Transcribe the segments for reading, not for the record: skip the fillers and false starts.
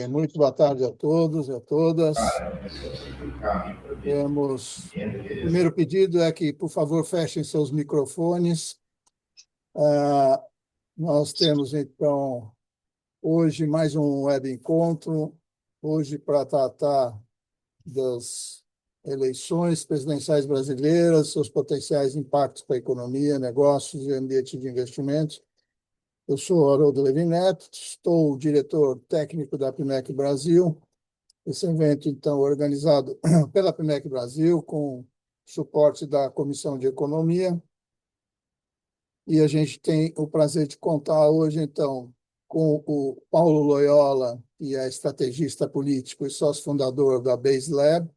Muito boa tarde a todos e a todas. Temos o primeiro pedido é que, por favor, fechem seus microfones. Ah, Nós temos, então, hoje mais um web encontro, hoje para tratar das eleições presidenciais brasileiras, seus potenciais impactos para a economia, negócios e ambiente de investimentos. Eu sou Haroldo Levin Neto, estou diretor técnico da PMEC Brasil. Esse evento, então, organizado pela PMEC Brasil, com suporte da Comissão de Economia. E a gente tem o prazer de contar hoje, então, com o Paulo Loyola, que é estrategista político e sócio fundador da Base Lab,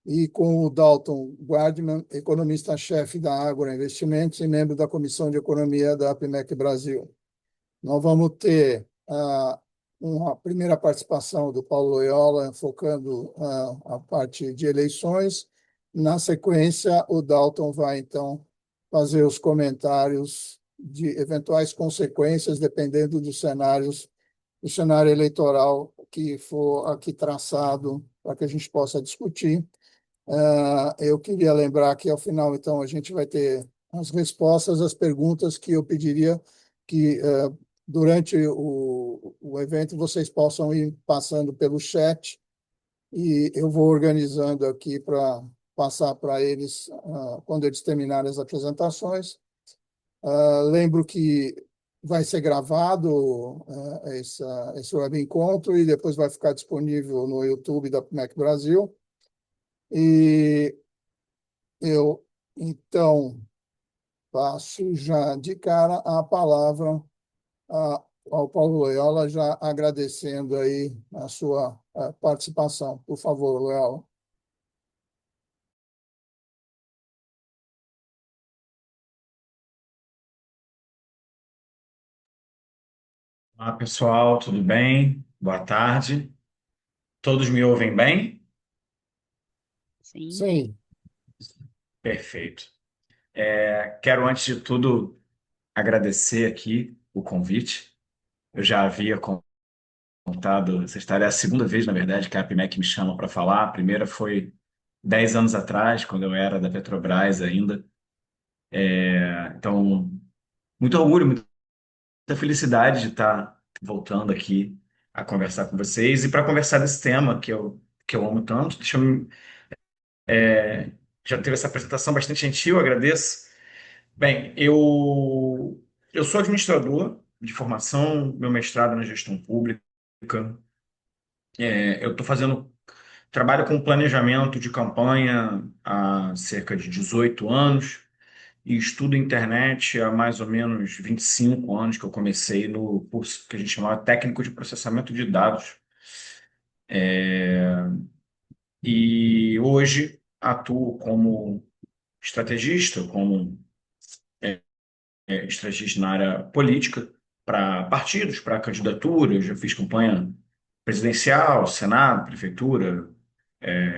e com o Dalton Guardman, economista-chefe da Ágora Investimentos e membro da Comissão de Economia da PMEC Brasil. Nós vamos ter uma primeira participação do Paulo Loyola, focando a parte de eleições. Na sequência, o Dalton vai, então, fazer os comentários de eventuais consequências, dependendo dos cenários, do cenário eleitoral que for aqui traçado, para que a gente possa discutir. Eu queria lembrar que, ao final, então, a gente vai ter as respostas às perguntas que eu pediria que durante o evento vocês possam ir passando pelo chat e eu vou organizando aqui para passar para eles quando eles terminarem as apresentações. Lembro que vai ser gravado esse web encontro e depois vai ficar disponível no YouTube da PMEC Brasil. E eu, então, passo já de cara a palavra ao Paulo Loyola, já agradecendo aí a sua participação. Por favor, Loyola. Olá, pessoal, tudo bem? Boa tarde. Todos me ouvem bem? Sim. Sim, Perfeito. Quero, antes de tudo, agradecer aqui o convite. Eu já havia contado, essa história é a segunda vez, na verdade, que a APMEC me chama para falar. A primeira foi 10 anos atrás, quando eu era da Petrobras ainda. Então, muito orgulho, muita felicidade de estar voltando aqui a conversar com vocês e para conversar desse tema que eu amo tanto. Deixa eu Já teve essa apresentação bastante gentil, agradeço. Bem, eu sou administrador de formação, meu mestrado é na gestão pública. Eu estou fazendo trabalho com planejamento de campanha há cerca de 18 anos e estudo internet há mais ou menos 25 anos que eu comecei no curso que a gente chamava Técnico de Processamento de Dados. E hoje atuo como estrategista, como estrategista na área política, para partidos, para candidaturas. Já fiz campanha presidencial, Senado, prefeitura,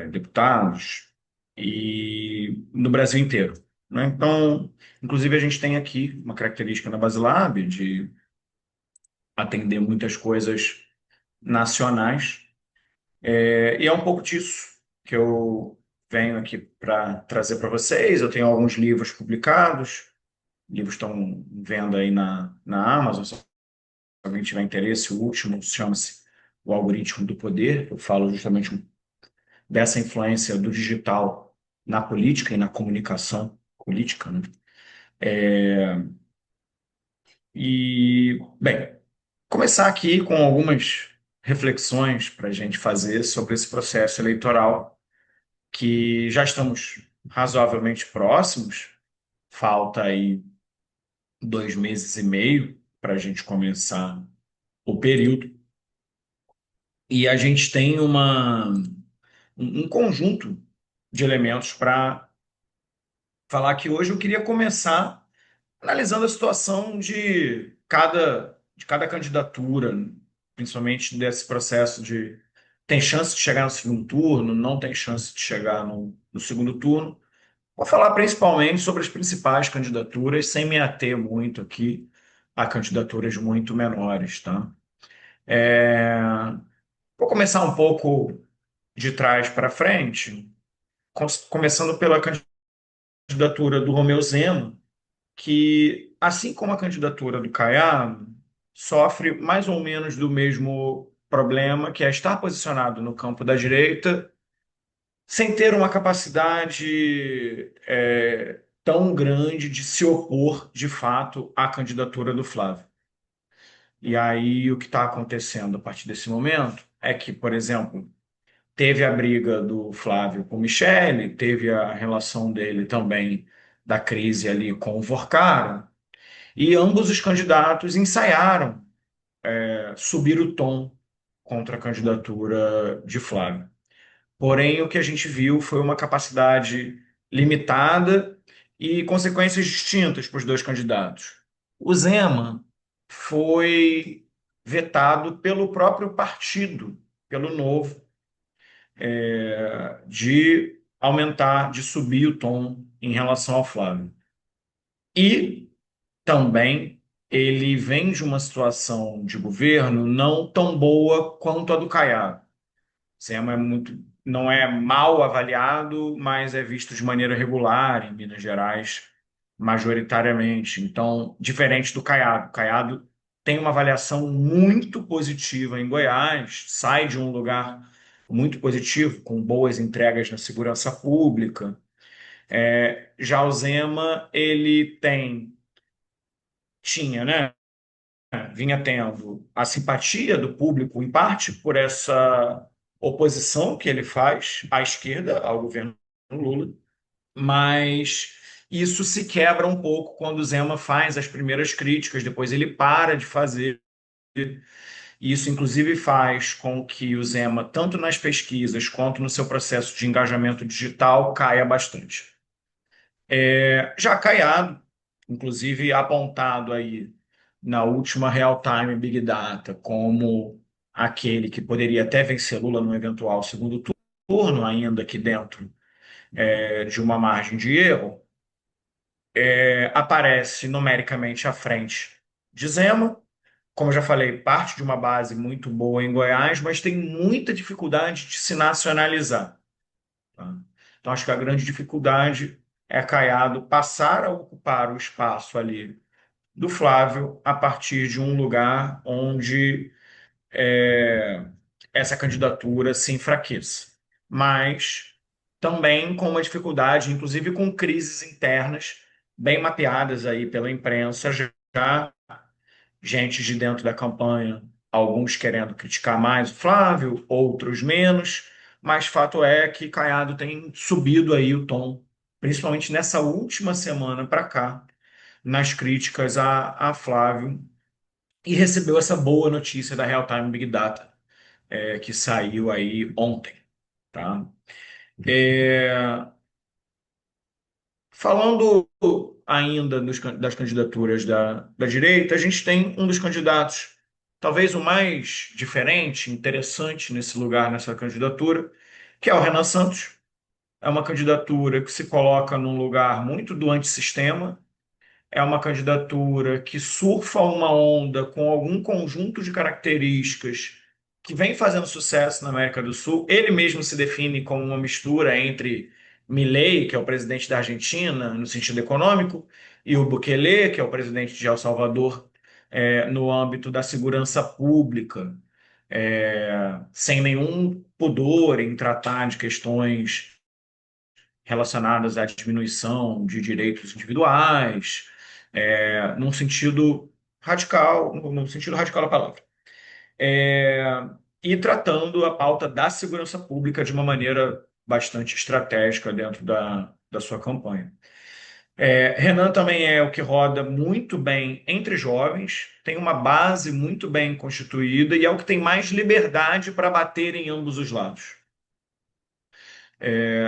deputados, e no Brasil inteiro, né? Então, inclusive, a gente tem aqui uma característica na Basilab de atender muitas coisas nacionais, e é um pouco disso que eu venho aqui para trazer para vocês. Eu tenho alguns livros publicados, livros estão vendo aí na Amazon. Se alguém tiver interesse, o último chama-se O Algoritmo do Poder. Eu falo justamente dessa influência do digital na política e na comunicação política, né? Bem, começar aqui com algumas reflexões para a gente fazer sobre esse processo eleitoral, que já estamos razoavelmente próximos. Falta aí 2 meses e meio para a gente começar o período. E a gente tem um conjunto de elementos para falar que hoje eu queria começar analisando a situação de cada candidatura, principalmente desse processo de tem chance de chegar no segundo turno, não tem chance de chegar no segundo turno. Vou falar principalmente sobre as principais candidaturas, sem me ater muito aqui a candidaturas muito menores, tá? Vou começar um pouco de trás para frente, começando pela candidatura do Romeu Zema, que, assim como a candidatura do Caiado, sofre mais ou menos do mesmo problema, que é estar posicionado no campo da direita, sem ter uma capacidade tão grande de se opor, de fato, à candidatura do Flávio. E aí, o que está acontecendo a partir desse momento é que, por exemplo, teve a briga do Flávio com o Michele, teve a relação dele também da crise ali com o Vorcara, e ambos os candidatos ensaiaram subir o tom contra a candidatura de Flávio. Porém, o que a gente viu foi uma capacidade limitada e consequências distintas para os dois candidatos. O Zema foi vetado pelo próprio partido, pelo Novo, de aumentar, de subir o tom em relação ao Flávio. E também ele vem de uma situação de governo não tão boa quanto a do Caiado. Zema não é mal avaliado, mas é visto de maneira regular em Minas Gerais, majoritariamente. Então, diferente do Caiado. Caiado tem uma avaliação muito positiva em Goiás, sai de um lugar muito positivo, com boas entregas na segurança pública. Já o Zema, ele tinha, né? Vinha tendo a simpatia do público, em parte por essa oposição que ele faz à esquerda, ao governo Lula, mas isso se quebra um pouco quando o Zema faz as primeiras críticas, depois ele para de fazer. E isso, inclusive, faz com que o Zema, tanto nas pesquisas quanto no seu processo de engajamento digital, caia bastante. Já Caiado, inclusive apontado aí na última Real Time Big Data como aquele que poderia até vencer Lula no eventual segundo turno, ainda que dentro de uma margem de erro, aparece numericamente à frente de Zema. Como eu já falei, parte de uma base muito boa em Goiás, mas tem muita dificuldade de se nacionalizar. Tá? Então, acho que a grande dificuldade é Caiado passar a ocupar o espaço ali do Flávio a partir de um lugar onde essa candidatura se enfraqueça. Mas também com uma dificuldade, inclusive com crises internas bem mapeadas aí pela imprensa, já gente de dentro da campanha, alguns querendo criticar mais o Flávio, outros menos, mas fato é que Caiado tem subido aí o tom, principalmente nessa última semana para cá, nas críticas a Flávio, e recebeu essa boa notícia da Real Time Big Data, que saiu aí ontem, tá? É, Falando ainda das candidaturas da direita, a gente tem um dos candidatos, talvez o mais diferente, interessante nesse lugar, nessa candidatura, que é o Renan Santos. É uma candidatura que se coloca num lugar muito do antissistema, é uma candidatura que surfa uma onda com algum conjunto de características que vem fazendo sucesso na América do Sul. Ele mesmo se define como uma mistura entre Milei, que é o presidente da Argentina, no sentido econômico, e o Bukele, que é o presidente de El Salvador, no âmbito da segurança pública, sem nenhum pudor em tratar de questões relacionadas à diminuição de direitos individuais, num sentido radical, no sentido radical da palavra. E tratando a pauta da segurança pública de uma maneira bastante estratégica dentro da sua campanha. Renan também é o que roda muito bem entre jovens, tem uma base muito bem constituída e é o que tem mais liberdade para bater em ambos os lados.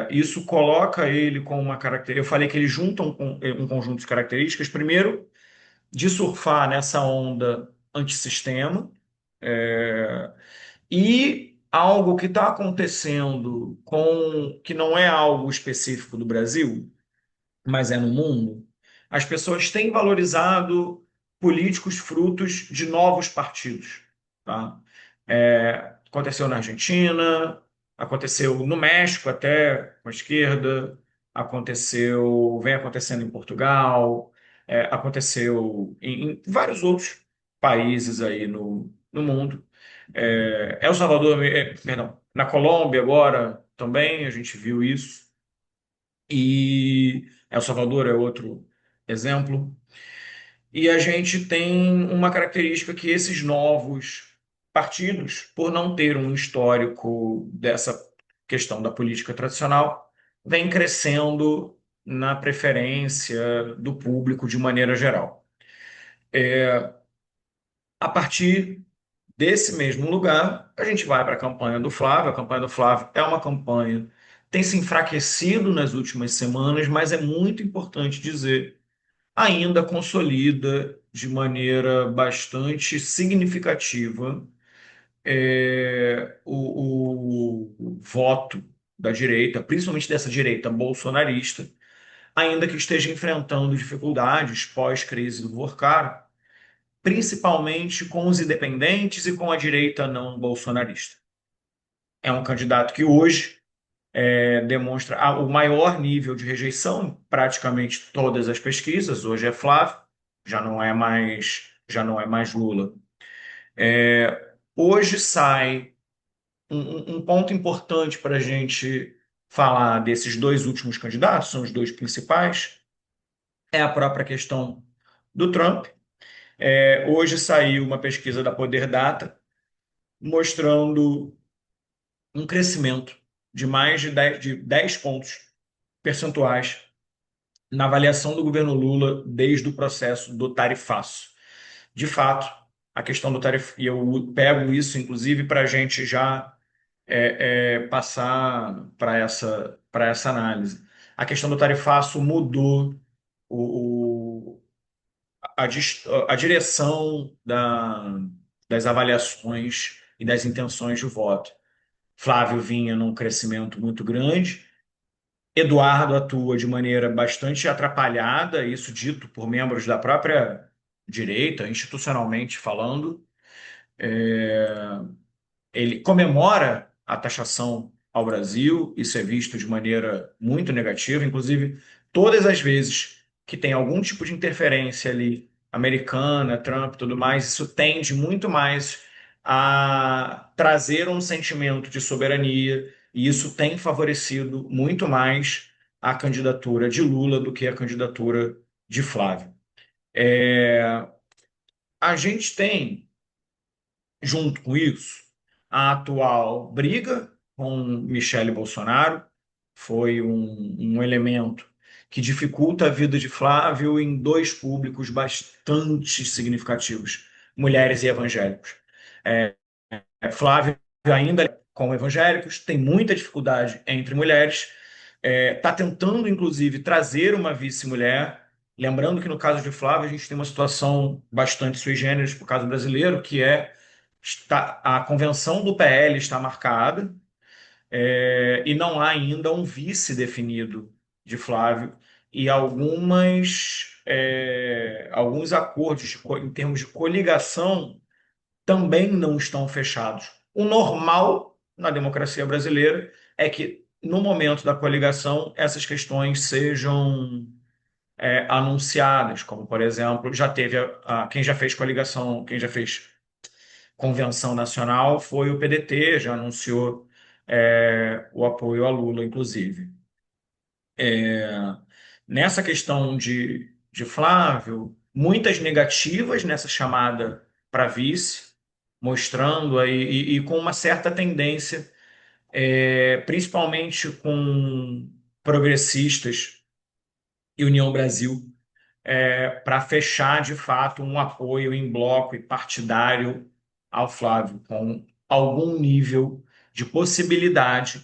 Isso coloca ele com uma característica. Eu falei que ele junta um conjunto de características. Primeiro, de surfar nessa onda antissistema. É, e algo que está acontecendo que não é algo específico do Brasil, mas é no mundo, as pessoas têm valorizado políticos frutos de novos partidos, tá? aconteceu na Argentina, aconteceu no México até com a esquerda, vem acontecendo em Portugal, aconteceu em vários outros países aí no mundo. El Salvador, perdão, na Colômbia agora também a gente viu isso, e El Salvador é outro exemplo. E a gente tem uma característica que esses novos partidos, por não ter um histórico dessa questão da política tradicional, vem crescendo na preferência do público de maneira geral. A partir desse mesmo lugar, a gente vai para a campanha do Flávio. A campanha do Flávio é uma campanha que tem se enfraquecido nas últimas semanas, mas é muito importante dizer ainda consolida de maneira bastante significativa o voto da direita, principalmente dessa direita bolsonarista, ainda que esteja enfrentando dificuldades pós-crise do Vorcar, principalmente com os independentes e com a direita não bolsonarista. É um candidato que hoje demonstra o maior nível de rejeição em praticamente todas as pesquisas. Hoje é Flávio, já não é mais Lula. Hoje sai um ponto importante para a gente falar desses dois últimos candidatos, são os dois principais, é a própria questão do Trump. Hoje saiu uma pesquisa da Poder Data mostrando um crescimento de mais de 10 pontos percentuais na avaliação do governo Lula desde o processo do tarifaço. De fato, a questão do tarif, e eu pego isso, inclusive, para a gente já passar para essa análise. A questão do tarifaço mudou o, a direção das avaliações e das intenções de voto. Flávio vinha num crescimento muito grande, Eduardo atua de maneira bastante atrapalhada, isso dito por membros da própria direita, institucionalmente falando. Ele comemora a taxação ao Brasil, isso é visto de maneira muito negativa, inclusive todas as vezes que tem algum tipo de interferência ali, americana, Trump e tudo mais, isso tende muito mais a trazer um sentimento de soberania, e isso tem favorecido muito mais a candidatura de Lula do que a candidatura de Flávio. A gente tem junto com isso, a atual briga com Michele Bolsonaro foi um elemento que dificulta a vida de Flávio em dois públicos bastante significativos, mulheres e evangélicos. Flávio ainda com evangélicos tem muita dificuldade entre mulheres, está tentando inclusive trazer uma vice-mulher. Lembrando que no caso de Flávio a gente tem uma situação bastante sui generis para o caso brasileiro, que a convenção do PL está marcada, e não há ainda um vice definido de Flávio, e alguns acordos em termos de coligação também não estão fechados. O normal na democracia brasileira é que, no momento da coligação, essas questões sejam anunciadas, como, por exemplo, já teve quem já fez coligação, quem já fez convenção nacional foi o PDT, já anunciou o apoio a Lula, inclusive. Nessa questão de Flávio, muitas negativas nessa chamada para vice, mostrando aí, e com uma certa tendência, principalmente com progressistas e União Brasil, para fechar de fato um apoio em bloco e partidário ao Flávio, com algum nível de possibilidade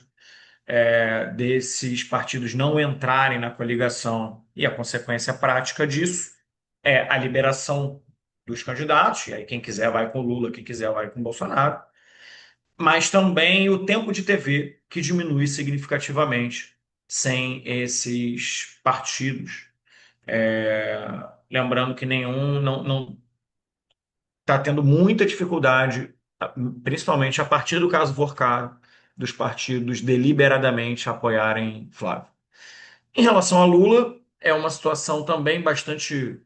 desses partidos não entrarem na coligação. E a consequência prática disso é a liberação dos candidatos, e aí quem quiser vai com Lula, quem quiser vai com Bolsonaro, mas também o tempo de TV, que diminui significativamente sem esses partidos. Lembrando que nenhum não está tendo muita dificuldade principalmente a partir do caso Vorcaro, dos partidos deliberadamente apoiarem Flávio. Em relação a Lula, é uma situação também bastante,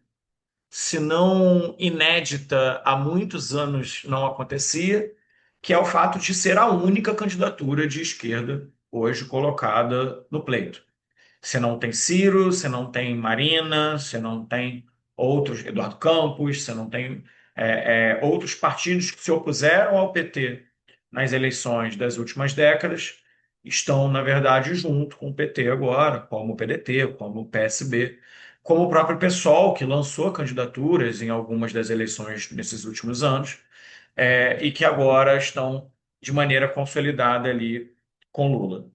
se não inédita, há muitos anos não acontecia, que é o fato de ser a única candidatura de esquerda hoje colocada no pleito. Você não tem Ciro, você não tem Marina, você não tem outros, Eduardo Campos, você não tem outros partidos que se opuseram ao PT nas eleições das últimas décadas, estão, na verdade, junto com o PT agora, como o PDT, como o PSB, como o próprio PSOL, que lançou candidaturas em algumas das eleições nesses últimos anos, e que agora estão de maneira consolidada ali com Lula.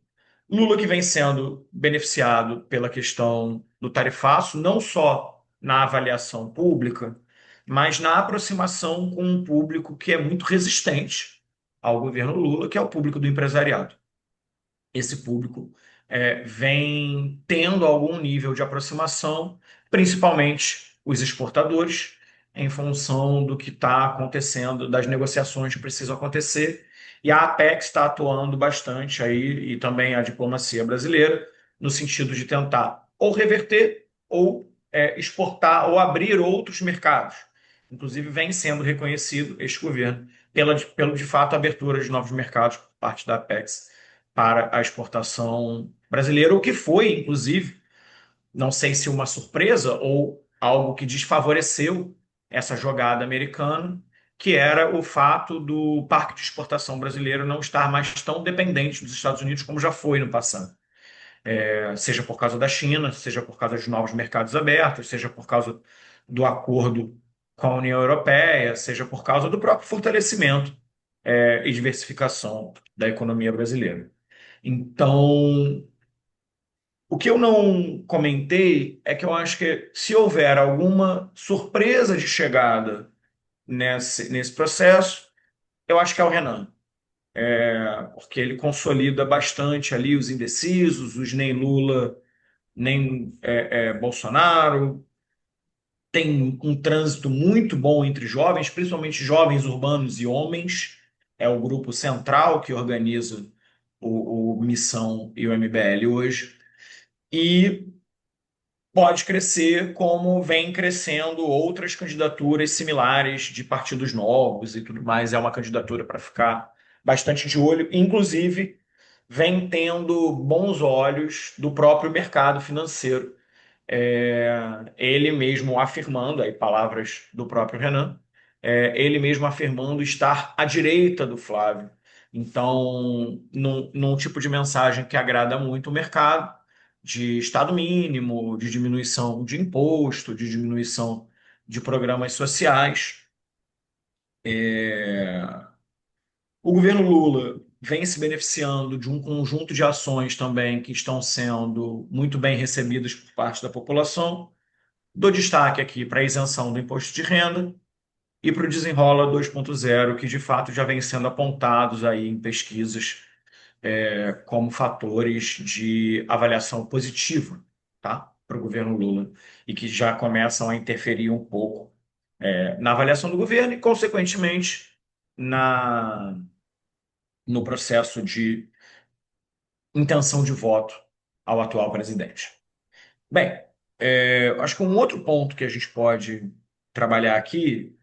Lula que vem sendo beneficiado pela questão do tarifaço, não só na avaliação pública, mas na aproximação com um público que é muito resistente ao governo Lula, que é o público do empresariado. Esse público vem tendo algum nível de aproximação, principalmente os exportadores, em função do que está acontecendo, das negociações que precisam acontecer. E a Apex está atuando bastante aí, e também a diplomacia brasileira, no sentido de tentar ou reverter ou exportar ou abrir outros mercados. Inclusive, vem sendo reconhecido este governo pelo de fato abertura de novos mercados por parte da Apex para a exportação brasileira, o que foi, inclusive, não sei se uma surpresa ou algo que desfavoreceu essa jogada americana, que era o fato do parque de exportação brasileiro não estar mais tão dependente dos Estados Unidos como já foi no passado. Seja por causa da China, seja por causa de novos mercados abertos, seja por causa do acordo com a União Europeia, seja por causa do próprio fortalecimento e diversificação da economia brasileira. Então, o que eu não comentei é que eu acho que se houver alguma surpresa de chegada nesse processo, eu acho que é o Renan, porque ele consolida bastante ali os indecisos, os nem Lula, nem Bolsonaro. Tem um trânsito muito bom entre jovens, principalmente jovens urbanos e homens. É o grupo central que organiza o Missão e o MBL hoje. E pode crescer como vem crescendo outras candidaturas similares de partidos novos e tudo mais. É uma candidatura para ficar bastante de olho. Inclusive, vem tendo bons olhos do próprio mercado financeiro. Ele mesmo afirmando, aí palavras do próprio Renan, ele mesmo afirmando estar à direita do Flávio. Então, num tipo de mensagem que agrada muito o mercado, de Estado mínimo, de diminuição de imposto, de diminuição de programas sociais. O governo Lula vem se beneficiando de um conjunto de ações também que estão sendo muito bem recebidas por parte da população. Dou destaque aqui para a isenção do imposto de renda e para o Desenrola 2.0, que de fato já vem sendo apontados aí em pesquisas como fatores de avaliação positiva, tá? Para o governo Lula, e que já começam a interferir um pouco na avaliação do governo e, consequentemente, na, no processo de intenção de voto ao atual presidente. Bem, acho que um outro ponto que a gente pode trabalhar aqui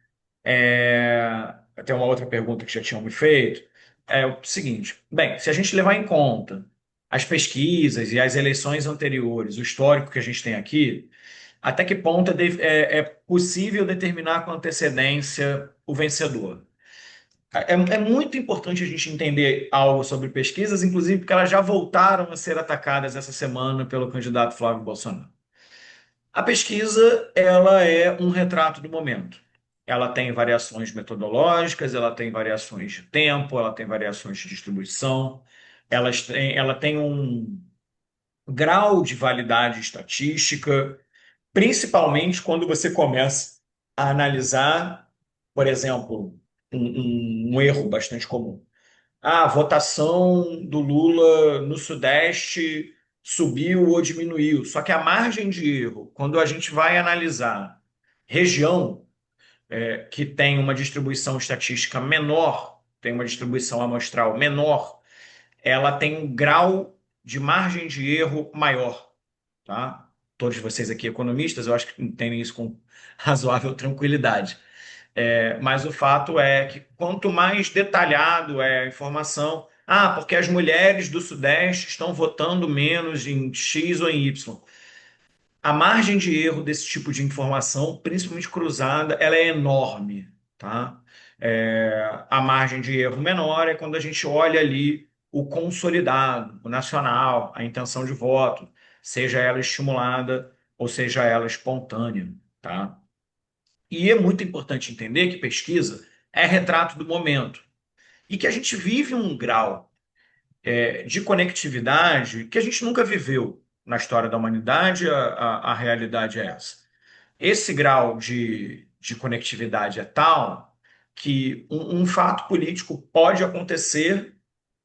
até uma outra pergunta que já tinham me feito, é o seguinte: bem, se a gente levar em conta as pesquisas e as eleições anteriores, o histórico que a gente tem aqui, até que ponto é possível determinar com antecedência o vencedor? É muito importante a gente entender algo sobre pesquisas, inclusive porque elas já voltaram a ser atacadas essa semana pelo candidato Flávio Bolsonaro. A pesquisa, ela é um retrato do momento. Ela tem variações metodológicas, ela tem variações de tempo, ela tem variações de distribuição, ela tem um grau de validade estatística, principalmente quando você começa a analisar, por exemplo, um erro bastante comum. A votação do Lula no Sudeste subiu ou diminuiu. Só que a margem de erro, quando a gente vai analisar região que tem uma distribuição estatística menor, tem uma distribuição amostral menor, ela tem um grau de margem de erro maior, tá? Todos vocês aqui, economistas, eu acho que entendem isso com razoável tranquilidade. Mas o fato é que quanto mais detalhado é a informação, porque as mulheres do Sudeste estão votando menos em X ou em Y. A margem de erro desse tipo de informação, principalmente cruzada, ela é enorme, tá? A margem de erro menor é quando a gente olha ali o consolidado, o nacional, a intenção de voto, seja ela estimulada ou seja ela espontânea, tá? E é muito importante entender que pesquisa é retrato do momento e que a gente vive um grau de conectividade que a gente nunca viveu na história da humanidade, a realidade é essa. Esse grau de conectividade é tal que um fato político pode acontecer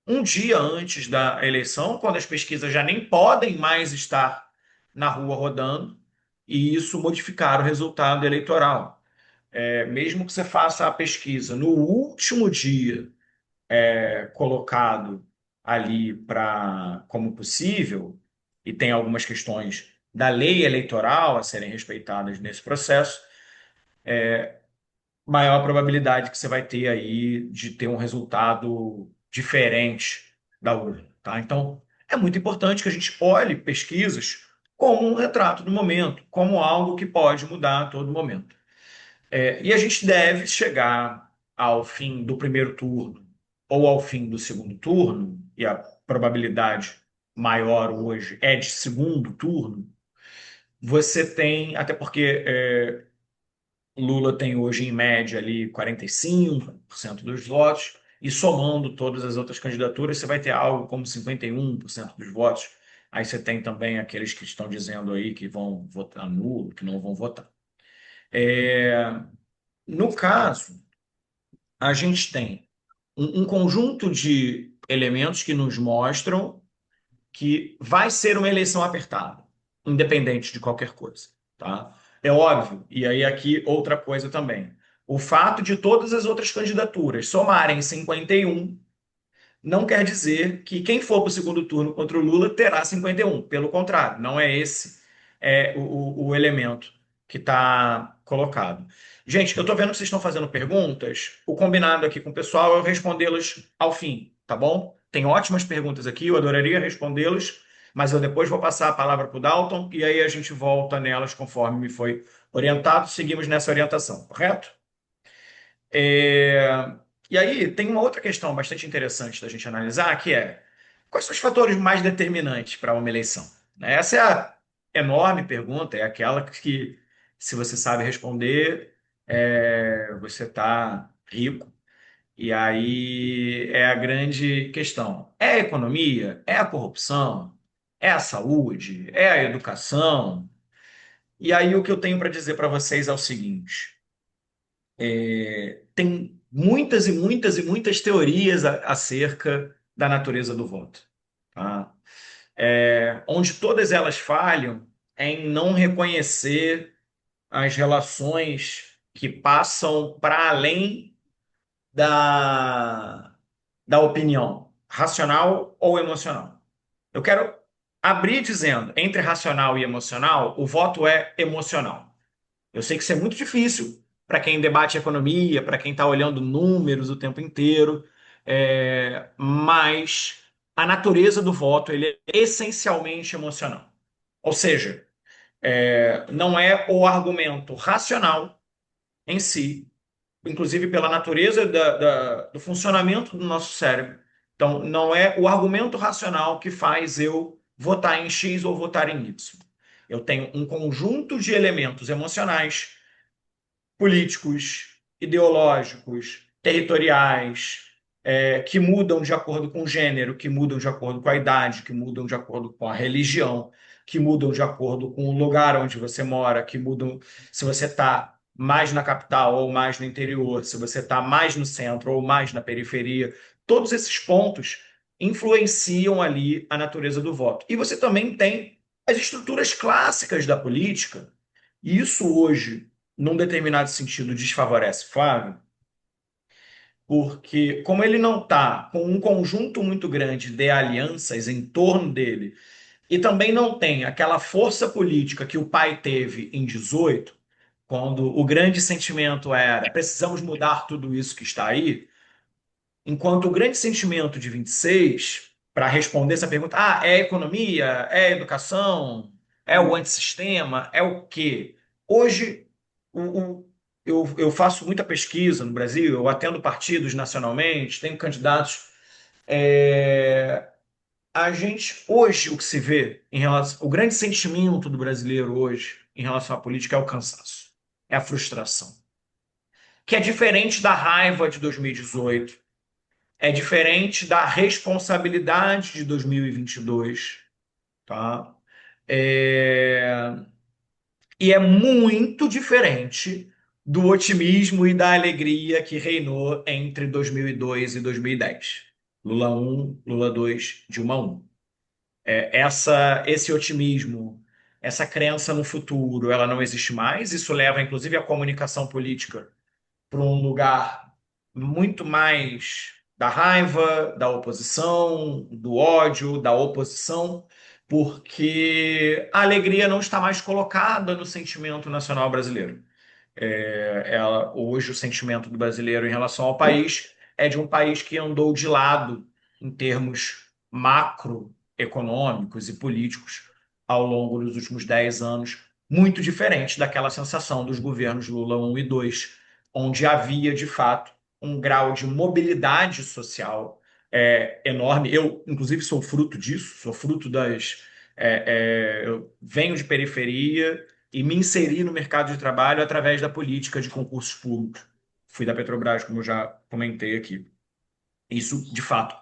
um dia antes da eleição, quando as pesquisas já nem podem mais estar na rua rodando, e isso modificar o resultado eleitoral. Mesmo que você faça a pesquisa no último dia colocado ali como possível, e tem algumas questões da lei eleitoral a serem respeitadas nesse processo, maior a probabilidade que você vai ter aí de ter um resultado diferente da urna, tá? Então, é muito importante que a gente olhe pesquisas como um retrato do momento, como algo que pode mudar a todo momento. E a gente deve chegar ao fim do primeiro turno ou ao fim do segundo turno, e a probabilidade maior hoje é de segundo turno. Você tem, até porque Lula tem hoje em média ali 45% dos votos, e somando todas as outras candidaturas, você vai ter algo como 51% dos votos. Aí você tem também aqueles que estão dizendo aí que vão votar nulo, que não vão votar. No caso, a gente tem um conjunto de elementos que nos mostram que vai ser uma eleição apertada, independente de qualquer coisa, tá? É óbvio, e aí aqui outra coisa também. O fato de todas as outras candidaturas somarem 51 não quer dizer que quem for para o segundo turno contra o Lula terá 51. Pelo contrário, não é esse o elemento que está colocado. Gente, eu estou vendo que vocês estão fazendo perguntas. O combinado aqui com o pessoal é eu respondê-las ao fim, tá bom? Tem ótimas perguntas aqui, eu adoraria respondê-las, mas eu depois vou passar a palavra para o Dalton e aí a gente volta nelas conforme me foi orientado. Seguimos nessa orientação, correto? E aí tem uma outra questão bastante interessante da gente analisar, que é quais são os fatores mais determinantes para uma eleição? Né? Essa é a enorme pergunta, é aquela que, se você sabe responder, você está rico. E aí é a grande questão. É a economia? É a corrupção? É a saúde? É a educação? E aí o que eu tenho para dizer para vocês é o seguinte: tem muitas e muitas e muitas teorias acerca da natureza do voto, tá? Onde todas elas falham é em não reconhecer as relações que passam para além da opinião racional ou emocional. Eu quero abrir dizendo, entre racional e emocional, o voto é emocional. Eu sei que isso é muito difícil para quem debate economia, para quem está olhando números o tempo inteiro, mas a natureza do voto ele é essencialmente emocional. Ou seja, não é o argumento racional em si, inclusive pela natureza do funcionamento do nosso cérebro. Então, não é o argumento racional que faz eu votar em X ou votar em Y. Eu tenho um conjunto de elementos emocionais políticos, ideológicos, territoriais, que mudam de acordo com o gênero, que mudam de acordo com a idade, que mudam de acordo com a religião, que mudam de acordo com o lugar onde você mora, que mudam se você está mais na capital ou mais no interior, se você está mais no centro ou mais na periferia. Todos esses pontos influenciam ali a natureza do voto. E você também tem as estruturas clássicas da política, e isso hoje num determinado sentido, desfavorece Flávio, porque como ele não está com um conjunto muito grande de alianças em torno dele, e também não tem aquela força política que o pai teve em 18, quando o grande sentimento era precisamos mudar tudo isso que está aí, enquanto o grande sentimento de 26, para responder essa pergunta, é a economia, é a educação, é o antissistema, é o quê? Hoje, eu faço muita pesquisa no Brasil, eu atendo partidos nacionalmente, tenho candidatos. é, a gente, hoje, o que se vê em relação. O grande sentimento do brasileiro hoje em relação à política é o cansaço, é a frustração, que é diferente da raiva de 2018, é diferente da responsabilidade de 2022, tá? É, E é muito diferente do otimismo e da alegria que reinou entre 2002 e 2010. Lula 1, Lula 2, Dilma 1. Esse otimismo, essa crença no futuro, ela não existe mais. Isso leva, inclusive, a comunicação política para um lugar muito mais da raiva, da oposição, do ódio, da oposição, porque a alegria não está mais colocada no sentimento nacional brasileiro. Hoje, o sentimento do brasileiro em relação ao país é de um país que andou de lado em termos macroeconômicos e políticos ao longo dos últimos 10 anos, muito diferente daquela sensação dos governos Lula 1 e 2, onde havia, de fato, um grau de mobilidade social enorme. Eu, inclusive, sou fruto disso, sou fruto das. Eu venho de periferia e me inseri no mercado de trabalho através da política de concursos públicos. Fui da Petrobras, como eu já comentei aqui. Isso, de fato,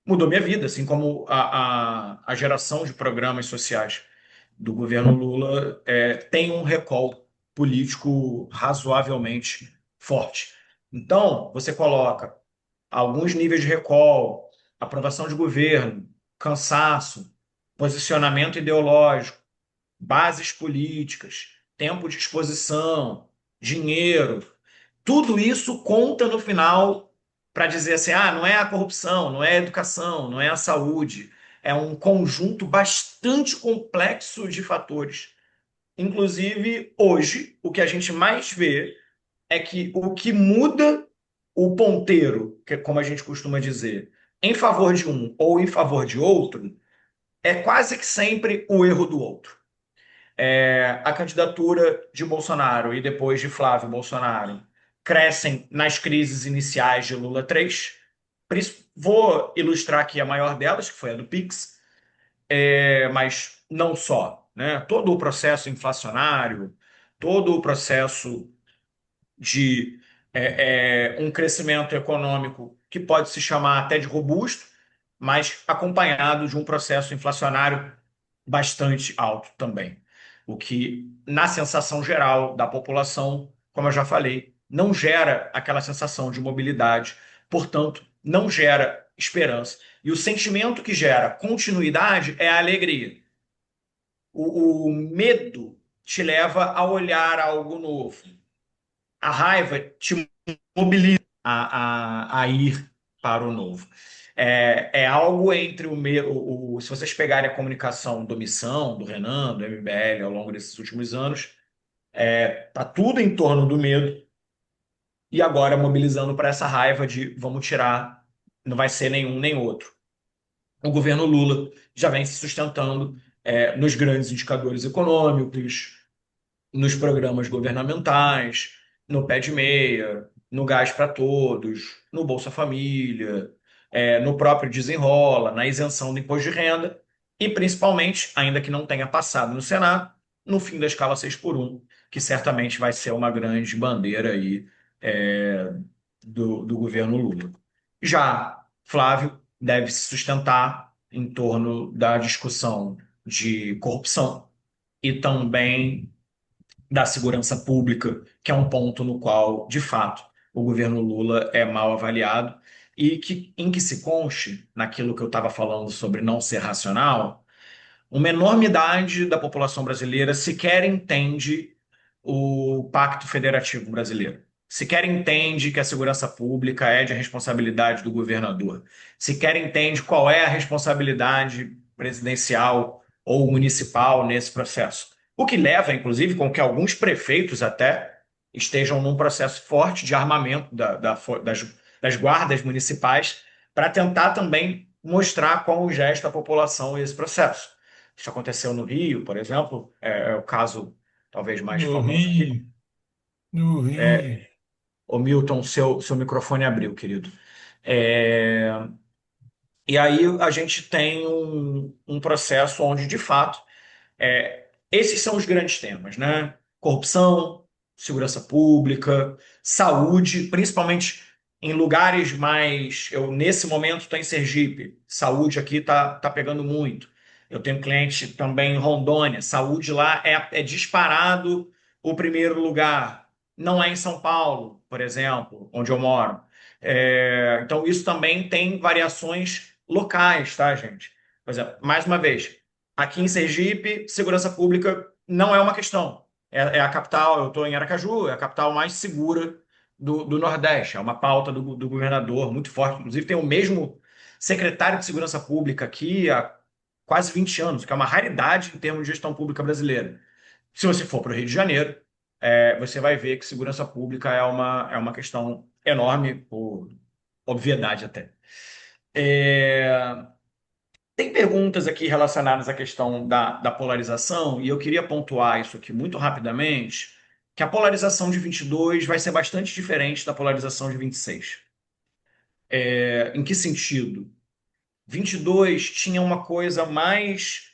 mudou minha vida, assim como a geração de programas sociais do governo Lula tem um recall político razoavelmente forte. Então, você coloca alguns níveis de recall, aprovação de governo, cansaço, posicionamento ideológico, bases políticas, tempo de exposição, dinheiro, tudo isso conta no final para dizer assim: não é a corrupção, não é a educação, não é a saúde. É um conjunto bastante complexo de fatores. Inclusive, hoje, o que a gente mais vê é que o que muda o ponteiro, que é como a gente costuma dizer, em favor de um ou em favor de outro, é quase que sempre o erro do outro. A candidatura de Bolsonaro e depois de Flávio Bolsonaro crescem nas crises iniciais de Lula 3. Vou ilustrar aqui a maior delas, que foi a do Pix, mas não só, né? Todo o processo inflacionário, todo o processo de um crescimento econômico que pode se chamar até de robusto, mas acompanhado de um processo inflacionário bastante alto também. O que, na sensação geral da população, como eu já falei, não gera aquela sensação de mobilidade, portanto, não gera esperança. E o sentimento que gera continuidade é a alegria. O medo te leva a olhar algo novo. A raiva te mobiliza a ir para o novo. É algo entre se vocês pegarem a comunicação do Missão, do Renan, do MBL ao longo desses últimos anos, tá tudo em torno do medo e agora mobilizando para essa raiva de vamos tirar, não vai ser nenhum nem outro. O governo Lula já vem se sustentando nos grandes indicadores econômicos, nos programas governamentais, no pé de meia, no gás para todos, no Bolsa Família, no próprio Desenrola, na isenção do imposto de renda e, principalmente, ainda que não tenha passado no Senado, no fim da escala 6 por 1, que certamente vai ser uma grande bandeira aí, é, do governo Lula. Já Flávio deve se sustentar em torno da discussão de corrupção e também da segurança pública, que é um ponto no qual, de fato, o governo Lula é mal avaliado e em que se conste, naquilo que eu estava falando sobre não ser racional, uma enormidade da população brasileira sequer entende o Pacto Federativo Brasileiro. sequer entende que a segurança pública é de responsabilidade do governador, sequer entende qual é a responsabilidade presidencial ou municipal nesse processo. O que leva, inclusive, com que alguns prefeitos até estejam num processo forte de armamento das guardas municipais para tentar também mostrar quão gesta a população esse processo. Isso aconteceu no Rio, por exemplo, é o caso talvez mais No famoso aqui. Rio, no Rio. Ô Milton, seu microfone abriu, querido. É, e aí a gente tem um processo onde, de fato, esses são os grandes temas, né? Corrupção, segurança pública, saúde, principalmente em lugares mais. Eu, nesse momento, estou em Sergipe. Saúde aqui tá pegando muito. Eu tenho cliente também em Rondônia. Saúde lá é disparado o primeiro lugar. Não é em São Paulo, por exemplo, onde eu moro. Então, isso também tem variações locais, tá, gente? Por exemplo, mais uma vez. Aqui em Sergipe, segurança pública não é uma questão. É a capital, eu estou em Aracaju, é a capital mais segura do Nordeste. É uma pauta do governador muito forte. Inclusive, tem o mesmo secretário de Segurança Pública aqui há quase 20 anos, que é uma raridade em termos de gestão pública brasileira. Se você for para o Rio de Janeiro, você vai ver que segurança pública é uma questão enorme, por obviedade até. É, Tem perguntas aqui relacionadas à questão da polarização, e eu queria pontuar isso aqui muito rapidamente, que a polarização de 22 vai ser bastante diferente da polarização de 26. Em que sentido? 22 tinha uma coisa mais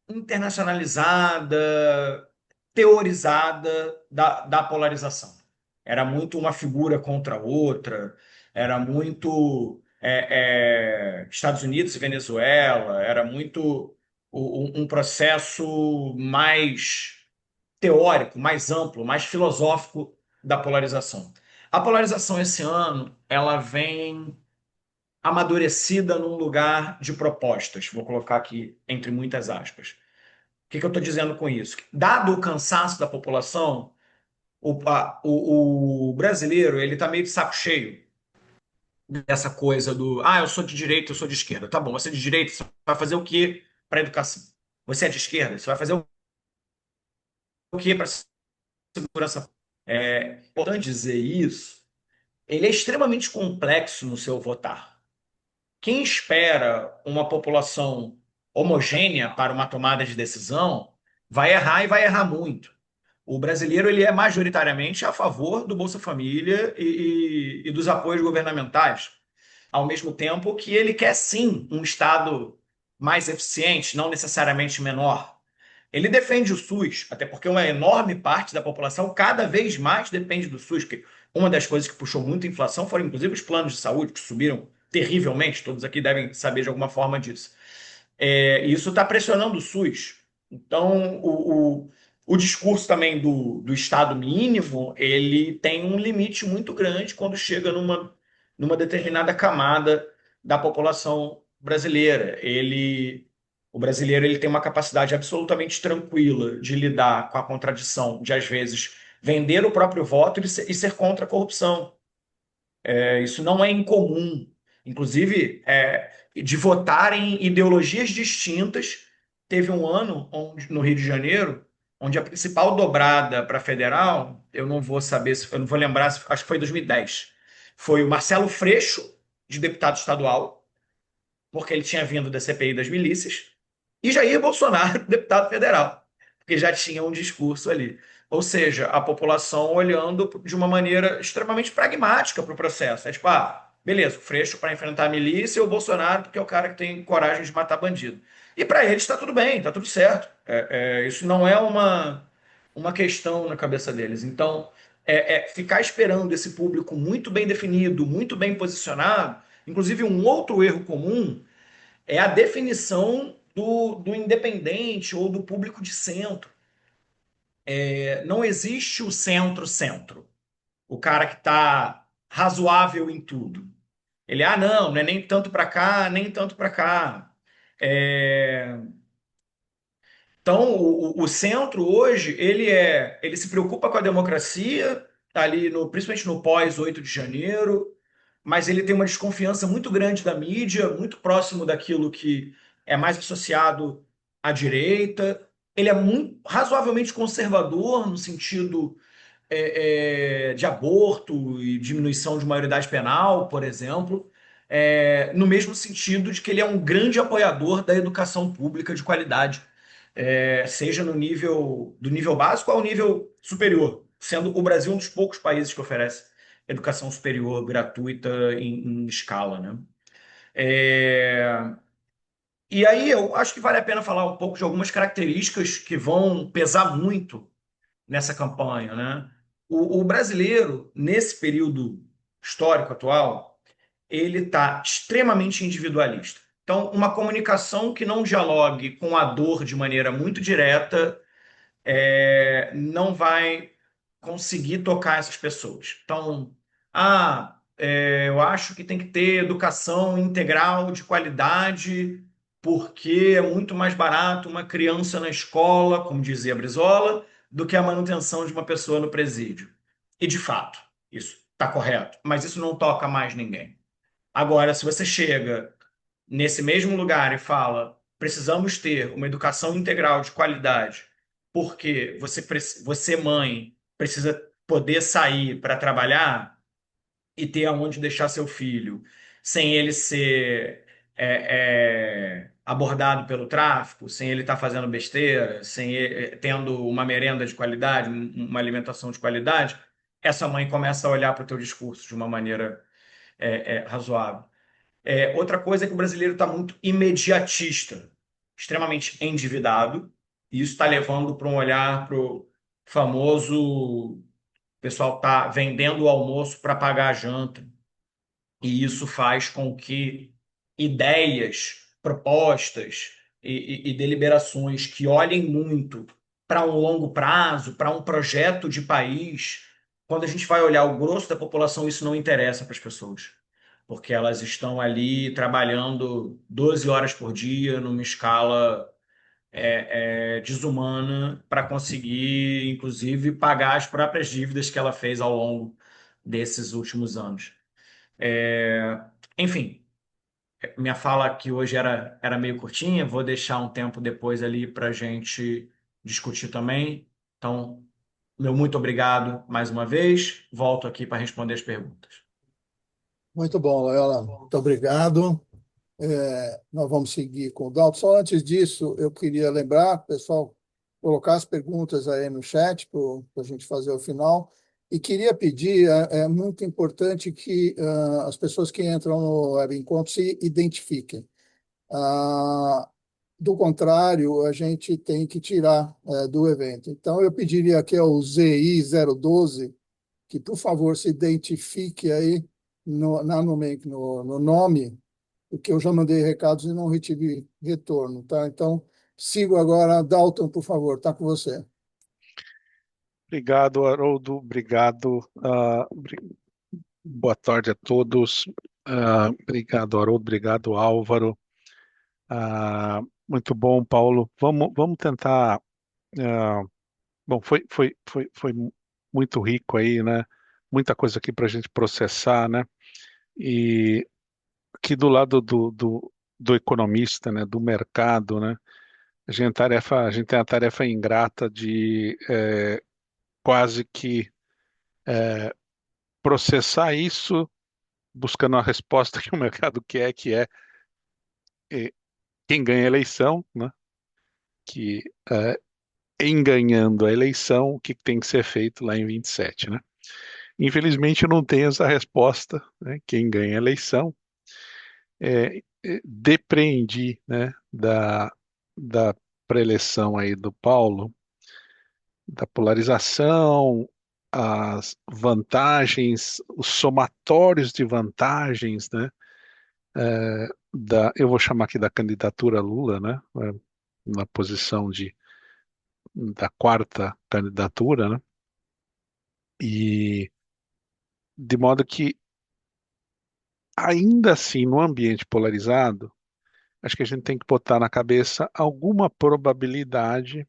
internacionalizada, teorizada da polarização. Era muito uma figura contra outra, era muito Estados Unidos e Venezuela, era muito um processo mais teórico, mais amplo, mais filosófico da polarização. A polarização esse ano, ela vem amadurecida num lugar de propostas. Vou colocar aqui entre muitas aspas. O que eu estou dizendo com isso? Dado o cansaço da população, o brasileiro ele está meio de saco cheio dessa coisa do eu sou de direita, eu sou de esquerda. Tá bom, você é de direita, você vai fazer o que para a educação? Você é de esquerda, você vai fazer o que para a segurança? É importante dizer isso. Ele é extremamente complexo no seu votar. Quem espera uma população homogênea para uma tomada de decisão vai errar e vai errar muito. O brasileiro ele é majoritariamente a favor do Bolsa Família e dos apoios governamentais, ao mesmo tempo que ele quer sim um Estado mais eficiente, não necessariamente menor. Ele defende o SUS, até porque uma enorme parte da população cada vez mais depende do SUS, porque uma das coisas que puxou muito a inflação foram inclusive os planos de saúde, que subiram terrivelmente, todos aqui devem saber de alguma forma disso. E isso está pressionando o SUS. Então, o discurso também do Estado mínimo, ele tem um limite muito grande quando chega numa determinada camada da população brasileira. O brasileiro ele tem uma capacidade absolutamente tranquila de lidar com a contradição de, às vezes, vender o próprio voto e ser contra a corrupção. Isso não é incomum. Inclusive, de votar em ideologias distintas. Teve um ano no Rio de Janeiro, onde a principal dobrada para federal, eu não vou saber, eu não vou lembrar, acho que foi 2010. Foi o Marcelo Freixo, de deputado estadual, porque ele tinha vindo da CPI das milícias, e Jair Bolsonaro, deputado federal, porque já tinha um discurso ali. Ou seja, a população olhando de uma maneira extremamente pragmática para o processo. É tipo, beleza, o Freixo para enfrentar a milícia e o Bolsonaro porque é o cara que tem coragem de matar bandido. E para eles está tudo bem, está tudo certo. Isso não é uma questão na cabeça deles. Então, ficar esperando esse público muito bem definido, muito bem posicionado. Inclusive, um outro erro comum é a definição do independente ou do público de centro. Não existe o centro-centro, o cara que está razoável em tudo. Ele, não é nem tanto para cá, nem tanto para cá. É, Então, o centro hoje, ele se preocupa com a democracia, está ali principalmente no pós 8 de janeiro, mas ele tem uma desconfiança muito grande da mídia, muito próximo daquilo que é mais associado à direita. Ele é muito razoavelmente conservador no sentido de aborto e diminuição de maioridade penal, por exemplo, no mesmo sentido de que ele é um grande apoiador da educação pública de qualidade, seja no nível básico ao nível superior, sendo o Brasil um dos poucos países que oferece educação superior gratuita em escala, né? É, e aí eu acho que vale a pena falar um pouco de algumas características que vão pesar muito nessa campanha, né? O brasileiro, nesse período histórico atual, ele está extremamente individualista. Então, uma comunicação que não dialogue com a dor de maneira muito direta não vai conseguir tocar essas pessoas. Então, eu acho que tem que ter educação integral de qualidade, porque é muito mais barato uma criança na escola, como dizia Brizola, do que a manutenção de uma pessoa no presídio. E, de fato, isso está correto, mas isso não toca mais ninguém. Agora, se você chega nesse mesmo lugar e fala: precisamos ter uma educação integral de qualidade, porque você mãe, precisa poder sair para trabalhar e ter aonde deixar seu filho, sem ele ser abordado pelo tráfico, sem ele estar fazendo besteira, tendo uma merenda de qualidade, uma alimentação de qualidade, essa mãe começa a olhar para o teu discurso de uma maneira razoável. Outra coisa é que o brasileiro está muito imediatista, extremamente endividado, e isso está levando para um olhar para o famoso: o pessoal está vendendo o almoço para pagar a janta, e isso faz com que ideias, propostas e deliberações que olhem muito para um longo prazo, para um projeto de país, quando a gente vai olhar o grosso da população, isso não interessa para as pessoas, porque elas estão ali trabalhando 12 horas por dia, numa escala desumana, para conseguir, inclusive, pagar as próprias dívidas que ela fez ao longo desses últimos anos. Enfim, minha fala aqui hoje era meio curtinha, vou deixar um tempo depois ali para a gente discutir também. Então, meu muito obrigado mais uma vez. Volto aqui para responder as perguntas. Muito bom, Loyola. Muito obrigado. Nós vamos seguir com o Dalton. Só antes disso, eu queria lembrar, pessoal, colocar as perguntas aí no chat para a gente fazer ao final. E queria pedir, é muito importante que as pessoas que entram no Web Encontro se identifiquem. Ah, do contrário, a gente tem que tirar do evento. Então, eu pediria aqui ao ZI012 que, por favor, se identifique aí no nome, porque eu já mandei recados e não retive retorno, tá? Então, sigo agora. Dalton, por favor, está com você. Obrigado, Haroldo. Obrigado. Boa tarde a todos. Obrigado, Haroldo. Obrigado, Álvaro. Muito bom, Paulo. Vamos tentar. Bom, foi muito rico aí, né? Muita coisa aqui para a gente processar, né? E aqui do lado do economista, né? Do mercado, né? A gente tem a tarefa ingrata de quase que processar isso, buscando a resposta que o mercado quer, que é quem ganha a eleição, né? Que em ganhando a eleição, o que tem que ser feito lá em 27, né? Infelizmente eu não tenho essa resposta, né? Quem ganha a eleição. Depreendi, né? Da pré-eleição aí do Paulo, da polarização, as vantagens, os somatórios de vantagens, né? Eu vou chamar aqui da candidatura Lula, né? Na posição da quarta candidatura, né? E de modo que, ainda assim, no ambiente polarizado, acho que a gente tem que botar na cabeça alguma probabilidade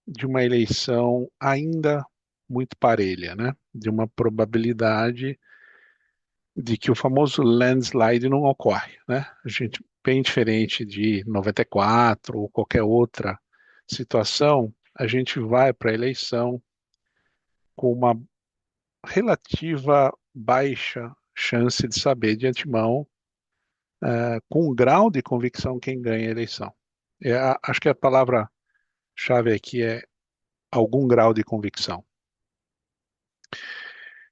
de uma eleição ainda muito parelha, né? De uma probabilidade de que o famoso landslide não ocorre, né? A gente, bem diferente de 94 ou qualquer outra situação, a gente vai para a eleição com uma relativa baixa chance de saber de antemão, com um grau de convicção, quem ganha a eleição. Acho que a palavra-chave aqui é algum grau de convicção.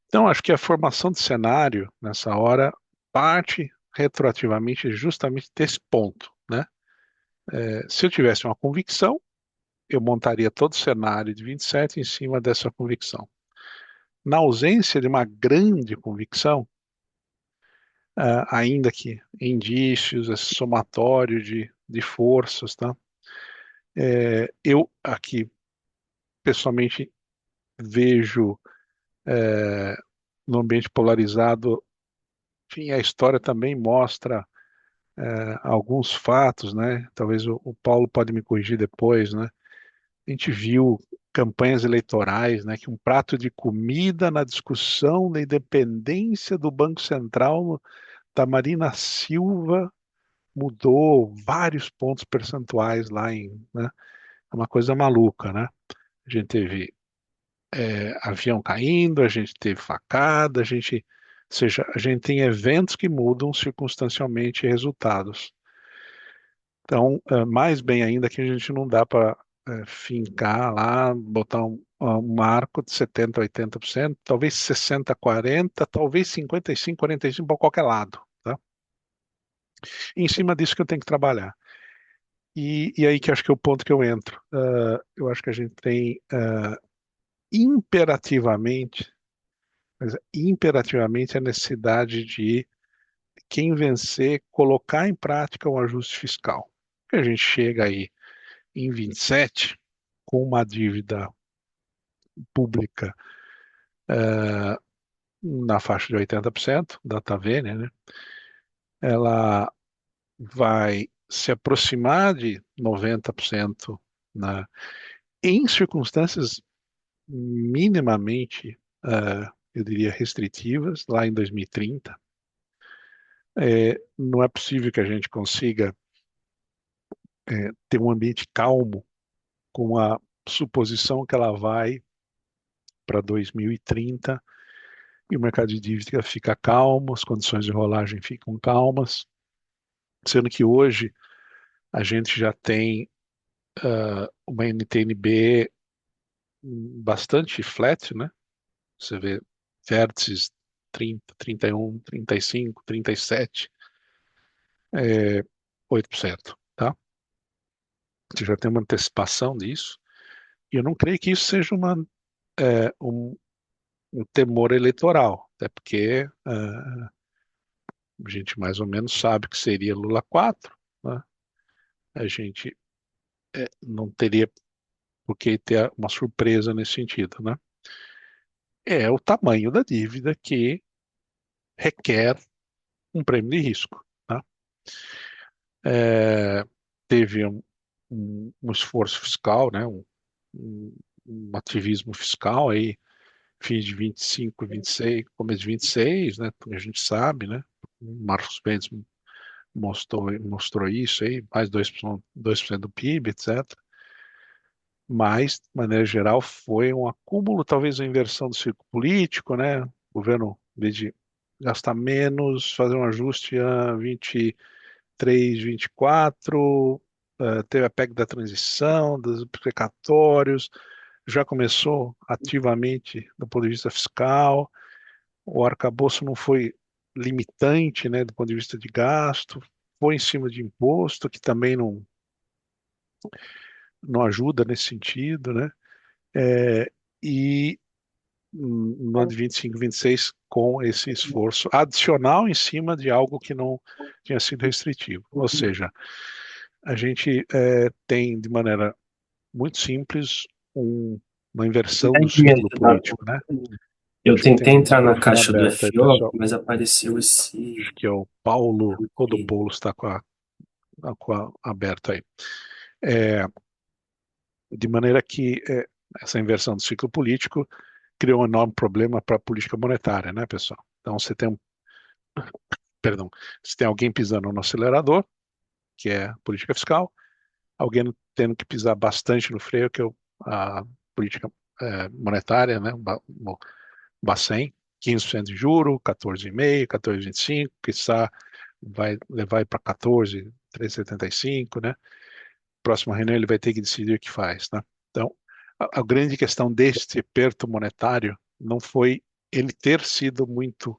Então, acho que a formação de cenário, nessa hora, parte retroativamente justamente desse ponto, né? Se eu tivesse uma convicção, eu montaria todo o cenário de 27 em cima dessa convicção. Na ausência de uma grande convicção, ainda que indícios, esse somatório de forças, tá? Eu aqui, pessoalmente, vejo no ambiente polarizado, enfim, a história também mostra alguns fatos, né? Talvez o Paulo pode me corrigir depois, né? A gente viu campanhas eleitorais, né? Que um prato de comida na discussão da independência do Banco Central da Marina Silva mudou vários pontos percentuais lá né? É uma coisa maluca, né? A gente teve avião caindo, a gente teve facada, ou seja, a gente tem eventos que mudam circunstancialmente resultados. Então, mais bem ainda que a gente não dá para fincar lá, botar um marco de 70%, 80%, talvez 60%, 40%, talvez 55%, 45% para qualquer lado. Tá? E em cima disso que eu tenho que trabalhar. E aí que acho que é o ponto que eu entro. Eu acho que a gente tem imperativamente, mas imperativamente a necessidade de quem vencer colocar em prática um ajuste fiscal. Porque a gente chega aí em 27 com uma dívida pública na faixa de 80% da TAVENE, né? Ela vai se aproximar de 90% em circunstâncias minimamente, eu diria, restritivas, lá em 2030. Não é possível que a gente consiga ter um ambiente calmo com a suposição que ela vai para 2030 e o mercado de dívida fica calmo, as condições de rolagem ficam calmas, sendo que hoje a gente já tem uma NTN-B bastante flat, né? Você vê vértices 30, 31, 35, 37, 8%, tá? Você já tem uma antecipação disso, e eu não creio que isso seja um temor eleitoral, até porque a gente mais ou menos sabe que seria Lula 4, né? A gente não teria por que ter uma surpresa nesse sentido, né? É o tamanho da dívida que requer um prêmio de risco, tá? Teve um esforço fiscal, né? Um ativismo fiscal aí, fim de 25, 26, começo de 26, né? A gente sabe, né? O Marcos Mendes mostrou isso aí, mais 2% do PIB, etc. Mas, de maneira geral, foi um acúmulo, talvez uma inversão do ciclo político, né? O governo, em vez de gastar menos, fazer um ajuste a 23, 24, teve a PEC da transição, dos precatórios, já começou ativamente do ponto de vista fiscal, o arcabouço não foi limitante, né, do ponto de vista de gasto, foi em cima de imposto, que também não ajuda nesse sentido, né? E no ano de 25, 26, com esse esforço adicional em cima de algo que não tinha sido restritivo. Ou seja, a gente tem, de maneira muito simples, uma inversão do Consegue me ciclo ajudar? político, né? Eu Acho que tentei tem um entrar na microfone caixa do aberto aí, FO, pessoal. mas apareceu esse. Acho que é o Paulo, ou do Paulo está aberto aí. De maneira que essa inversão do ciclo político criou um enorme problema para a política monetária, né, pessoal? Então perdão, você tem alguém pisando no acelerador, que é a política fiscal, alguém tendo que pisar bastante no freio, que é a política monetária, né, o Bacen, 15% de juro, 14,5%, 14,25%, que está vai levar para 14, 3,75, né? Próxima reunião ele vai ter que decidir o que faz, né? Então, a grande questão deste aperto monetário não foi ele ter sido muito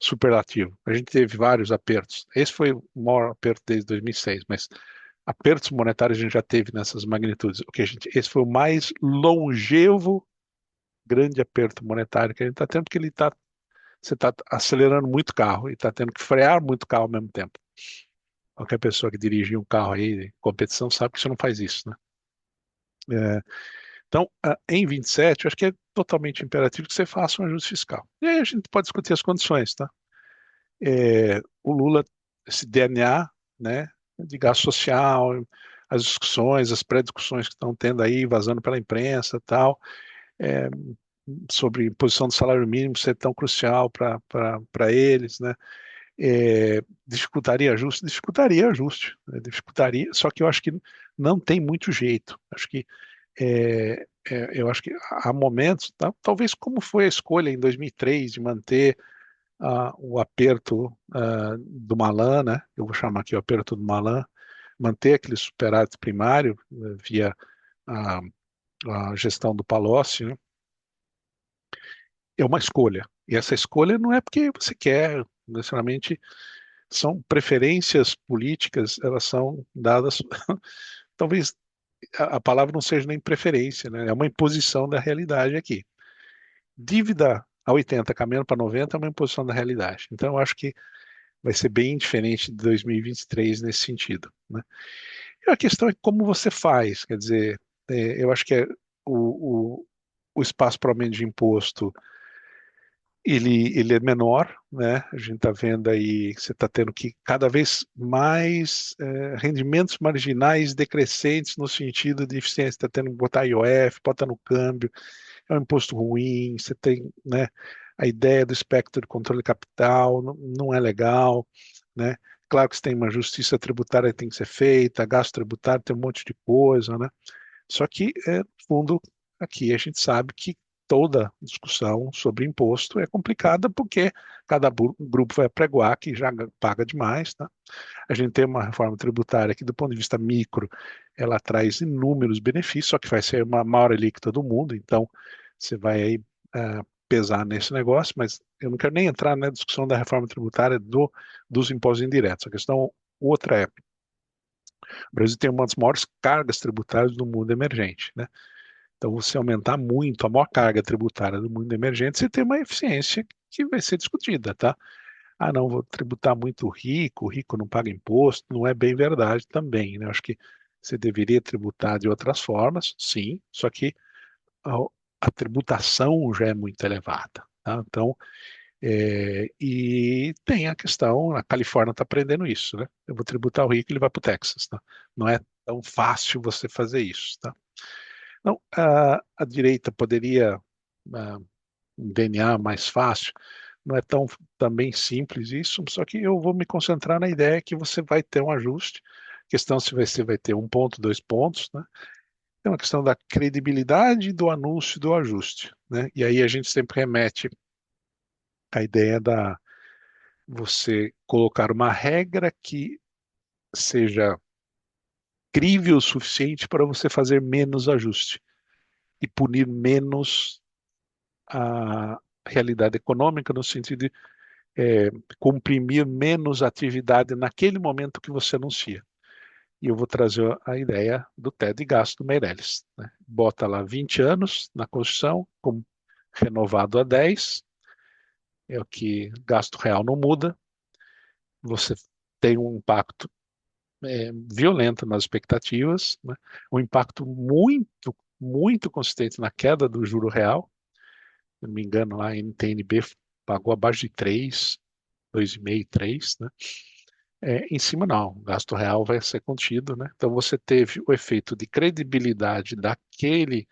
superlativo. A gente teve vários apertos. Esse foi o maior aperto desde 2006, mas apertos monetários a gente já teve nessas magnitudes. Esse foi o mais longevo grande aperto monetário que a gente está tendo, porque você está acelerando muito carro e está tendo que frear muito carro ao mesmo tempo. Qualquer pessoa que dirige um carro aí, competição, sabe que você não faz isso, né? Então, em 27, eu acho que é totalmente imperativo que você faça um ajuste fiscal. E aí a gente pode discutir as condições, tá? O Lula, esse DNA, né, de gasto social, as discussões, as pré-discussões que estão tendo aí, vazando pela imprensa e tal, sobre imposição do salário mínimo ser tão crucial para eles, né? Dificultaria ajuste? Dificultaria ajuste, né? Dificultaria, só que eu acho que não tem muito jeito. Acho que eu acho que há momentos, tá? Talvez como foi a escolha em 2003 de manter o aperto do Malan, né? Eu vou chamar aqui o aperto do Malan, manter aquele superávit primário via a, a gestão do Palocci, né? É uma escolha. E essa escolha não é porque você quer, necessariamente, são preferências políticas, elas são dadas, talvez a palavra não seja nem preferência, né? É uma imposição da realidade aqui. Dívida a 80 caminhando para 90 é uma imposição da realidade. Então, eu acho que vai ser bem diferente de 2023 nesse sentido, né? E a questão é como você faz, quer dizer, eu acho que o espaço para aumento de imposto ele é menor, né? A gente está vendo aí que você está tendo que cada vez mais rendimentos marginais decrescentes no sentido de eficiência, está tendo que botar IOF, bota no câmbio, é um imposto ruim, você tem, né, a ideia do espectro de controle de capital, não é legal, né? Claro que você tem uma justiça tributária que tem que ser feita, gasto tributário, tem um monte de coisa, né? Só que, no fundo, aqui a gente sabe que toda discussão sobre imposto é complicada porque cada grupo vai apregoar que já paga demais, tá? A gente tem uma reforma tributária que, do ponto de vista micro, ela traz inúmeros benefícios, só que vai ser uma maior alíquota do mundo, então você vai aí pesar nesse negócio, mas eu não quero nem entrar na discussão da reforma tributária dos impostos indiretos. A questão outra é, o Brasil tem uma das maiores cargas tributárias do mundo emergente, né? Então, você aumentar muito a maior carga tributária do mundo emergente, você tem uma eficiência que vai ser discutida, tá? Ah, não, vou tributar muito o rico não paga imposto, não é bem verdade também, né? Acho que você deveria tributar de outras formas, sim, só que a, a tributação já é muito elevada, tá? Então, e tem a questão, a Califórnia está aprendendo isso, né? Eu vou tributar o rico, ele vai para o Texas, tá? Não é tão fácil você fazer isso, tá? Não, a direita poderia um DNA mais fácil, não é tão também simples isso, só que eu vou me concentrar na ideia que você vai ter um ajuste, questão se você vai ter 1 ponto, 2 pontos, né? É uma questão da credibilidade do anúncio do ajuste, né? E aí a gente sempre remete à ideia da você colocar uma regra que seja crível o suficiente para você fazer menos ajuste e punir menos a realidade econômica no sentido de comprimir menos atividade naquele momento que você anuncia. E eu vou trazer a ideia do teto de gasto do Meirelles, né? Bota lá 20 anos na Constituição, como renovado a 10, é o que gasto real não muda, você tem um impacto violento nas expectativas, né? Um impacto muito, muito consistente na queda do juro real. Se não me engano, lá a NTNB pagou abaixo de 3, 2,5, 3, né? Em cima não, o gasto real vai ser contido, né? Então você teve o efeito de credibilidade daquele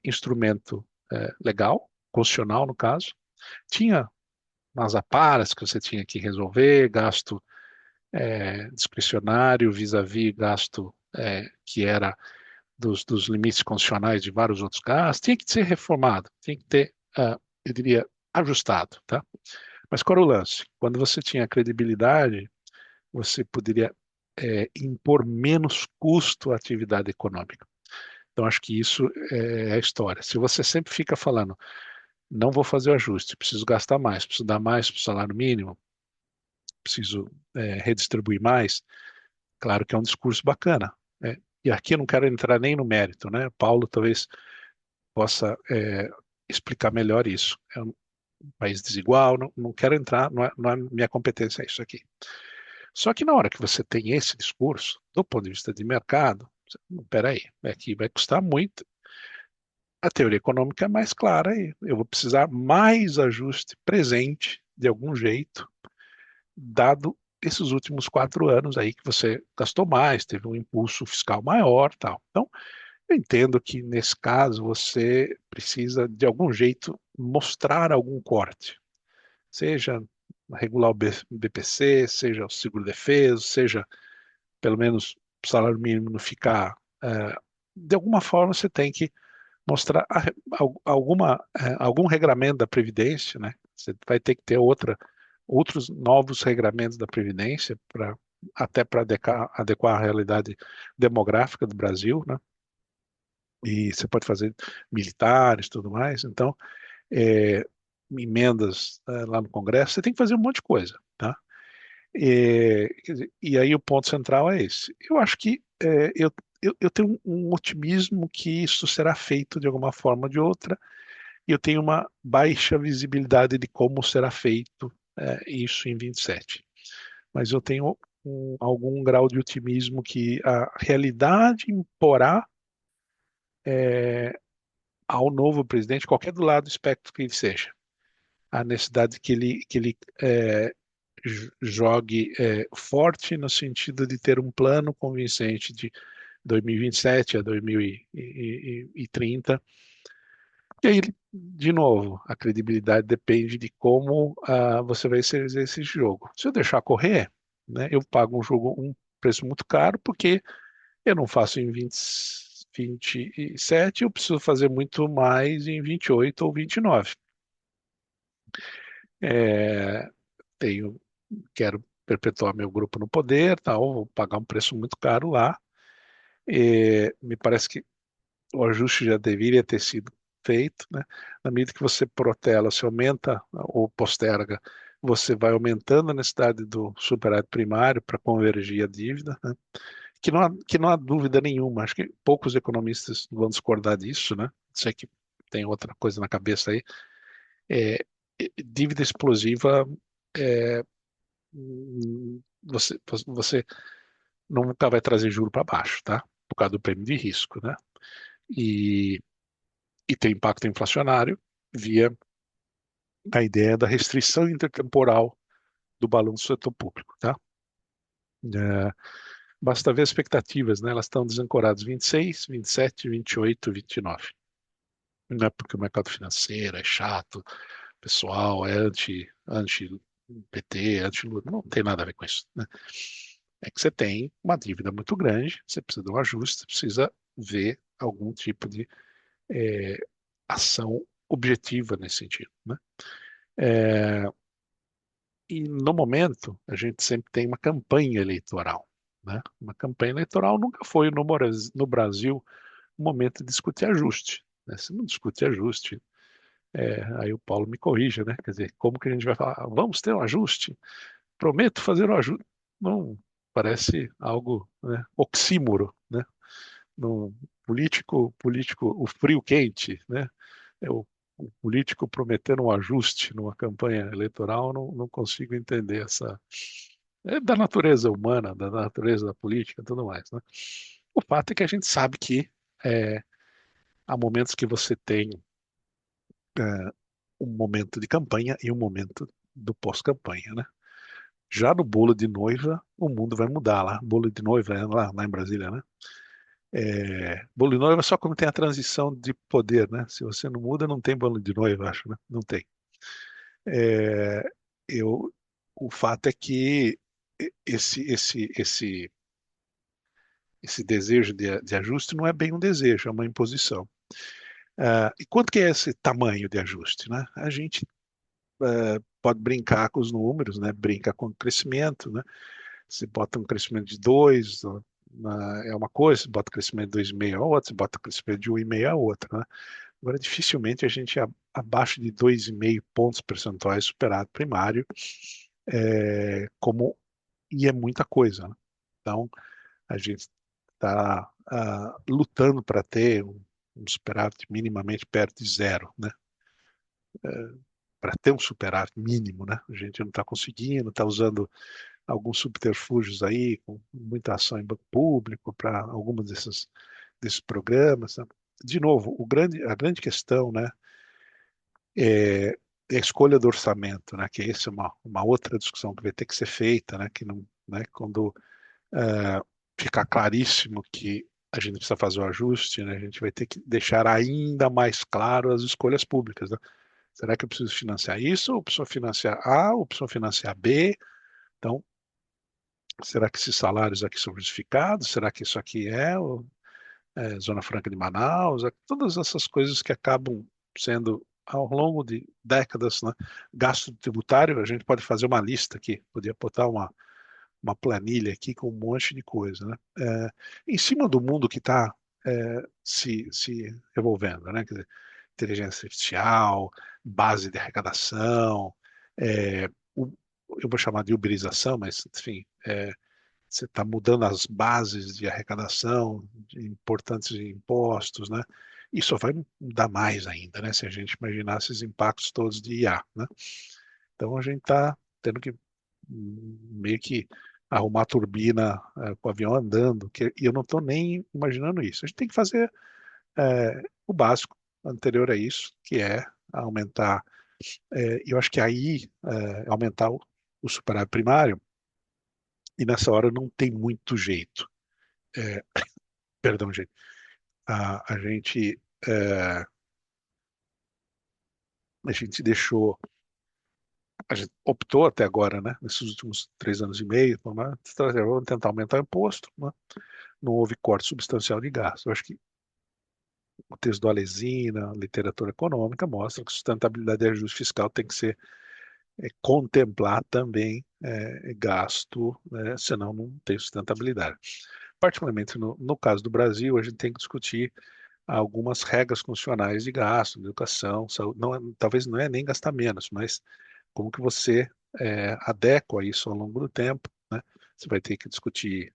instrumento legal, constitucional no caso. Tinha umas aparas que você tinha que resolver, gasto discricionário vis-à-vis gasto que era dos limites constitucionais de vários outros gastos, tinha que ser reformado, tinha que ter, eu diria, ajustado, tá? Mas qual era o lance? Quando você tinha credibilidade, você poderia impor menos custo à atividade econômica. Então, acho que isso é a história. Se você sempre fica falando, não vou fazer o ajuste, preciso gastar mais, preciso dar mais para o salário mínimo, preciso redistribuir mais, claro que é um discurso bacana, né? E aqui eu não quero entrar nem no mérito, né? Paulo talvez possa explicar melhor isso. É um país desigual, não quero entrar, não é minha competência isso aqui. Só que na hora que você tem esse discurso, do ponto de vista de mercado, peraí, aqui vai custar muito. A teoria econômica é mais clara e eu vou precisar mais ajuste presente, de algum jeito, dado esses últimos 4 anos aí que você gastou mais, teve um impulso fiscal maior, tal. Então, eu entendo que nesse caso você precisa de algum jeito mostrar algum corte, seja regular o BPC, seja o seguro-defeso, seja pelo menos o salário mínimo não ficar. De alguma forma você tem que mostrar algum regramento da Previdência, né? Você vai ter que ter outros novos regramentos da Previdência até para adequar a realidade demográfica do Brasil, né? E você pode fazer militares, tudo mais. Então, emendas lá no Congresso, você tem que fazer um monte de coisa, tá? Quer dizer, e aí o ponto central é esse. Eu acho que eu tenho um otimismo que isso será feito de alguma forma ou de outra, e eu tenho uma baixa visibilidade de como será feito isso em 27. Mas eu tenho algum grau de otimismo que a realidade imporá ao novo presidente, qualquer do lado do espectro que ele seja, a necessidade que ele jogue forte no sentido de ter um plano convincente de 2027 a 2030. E aí, de novo, a credibilidade depende de como você vai exercer esse jogo. Se eu deixar correr, né, eu pago um preço muito caro, porque eu não faço em 27, eu preciso fazer muito mais em 28 ou 29. É, quero perpetuar meu grupo no poder, tal, vou pagar um preço muito caro lá. Me parece que o ajuste já deveria ter sido feito, né? Na medida que você protela, se aumenta ou posterga, você vai aumentando a necessidade do superávit primário para convergir a dívida, né? Que não há dúvida nenhuma. Acho que poucos economistas vão discordar disso, né? Sei que tem outra coisa na cabeça aí. Dívida explosiva, é, você nunca vai trazer juro para baixo, tá? Por causa do prêmio de risco, né? E, e tem impacto inflacionário via a ideia da restrição intertemporal do balanço do setor público, tá? É, basta ver as expectativas, né? Elas estão desancoradas 26, 27, 28, 29. Não é porque o mercado financeiro é chato, pessoal é anti-PT, anti-Lula, não tem nada a ver com isso, né? É que você tem uma dívida muito grande, você precisa de um ajuste, você precisa ver algum tipo de ação objetiva nesse sentido, né? E no momento, a gente sempre tem uma campanha eleitoral, né? Uma campanha eleitoral nunca foi no Brasil um momento de discutir ajuste, né? Se não discute ajuste, aí o Paulo me corrija, né? Quer dizer, como que a gente vai falar, vamos ter um ajuste? Prometo fazer um ajuste. Não, parece algo, né, oxímoro, né? No político, o frio quente, né? O político prometendo um ajuste numa campanha eleitoral, não consigo entender essa. É da natureza humana, da natureza da política e tudo mais, né? O fato é que a gente sabe que há momentos que você tem um momento de campanha e um momento do pós-campanha, né? Já no bolo de noiva, o mundo vai mudar lá. Bolo de noiva é lá em Brasília, né? Bolo de noiva só quando tem a transição de poder, né? Se você não muda, não tem bolo de noiva, acho, né? Não tem. É, eu, o fato é que esse, esse, esse, esse desejo de ajuste não é bem um desejo, é uma imposição. E quanto que é esse tamanho de ajuste, né? A gente pode brincar com os números, né? Brinca com o crescimento, né? Você bota um crescimento de 2, é uma coisa, você bota um crescimento de 2,5 a outra, você bota um crescimento de 1,5 a outra, né? Agora, dificilmente a gente abaixo de 2,5 pontos percentuais superado primário, e é muita coisa, né? Então, a gente está lutando para ter um superávit minimamente perto de zero, né? Para ter um superávit mínimo, né? A gente não está conseguindo, está usando alguns subterfúgios aí, com muita ação em banco público para algumas desses programas, né? De novo, a grande questão, né, é a escolha do orçamento, né, que essa é uma outra discussão que vai ter que ser feita, né, que não, né, quando ficar claríssimo que a gente precisa fazer o ajuste, né, a gente vai ter que deixar ainda mais claro as escolhas públicas, né? Será que eu preciso financiar isso, ou preciso financiar A, ou preciso financiar B? Então, será que esses salários aqui são justificados? Será que isso aqui Zona Franca de Manaus? Todas essas coisas que acabam sendo, ao longo de décadas, né, gasto tributário. A gente pode fazer uma lista aqui, podia botar uma planilha aqui com um monte de coisa, né? Em cima do mundo que está se revolvendo, né? Quer dizer, inteligência artificial, base de arrecadação, é, o, eu vou chamar de uberização, mas, enfim, você está mudando as bases de arrecadação de importantes impostos, né? Isso vai mudar mais ainda, né? Se a gente imaginar esses impactos todos de IA, né? Então a gente está tendo que meio que arrumar a turbina com o avião andando, e eu não estou nem imaginando isso. A gente tem que fazer o básico anterior a isso, que é aumentar. Eu acho que aí aumentar o superávit primário, e nessa hora não tem muito jeito. Perdão, gente. A gente a gente deixou, a gente optou até agora, né, nesses últimos 3 anos e meio, vamos tentar aumentar o imposto, né? Não houve corte substancial de gasto. Eu acho que o texto do Alesina, literatura econômica, mostra que sustentabilidade e ajuste fiscal tem que ser contemplar também gasto, né, senão não tem sustentabilidade. Particularmente no caso do Brasil, a gente tem que discutir algumas regras constitucionais de gasto, de educação, saúde. Não, talvez não é nem gastar menos, mas como que você adequa isso ao longo do tempo, né? Você vai ter que discutir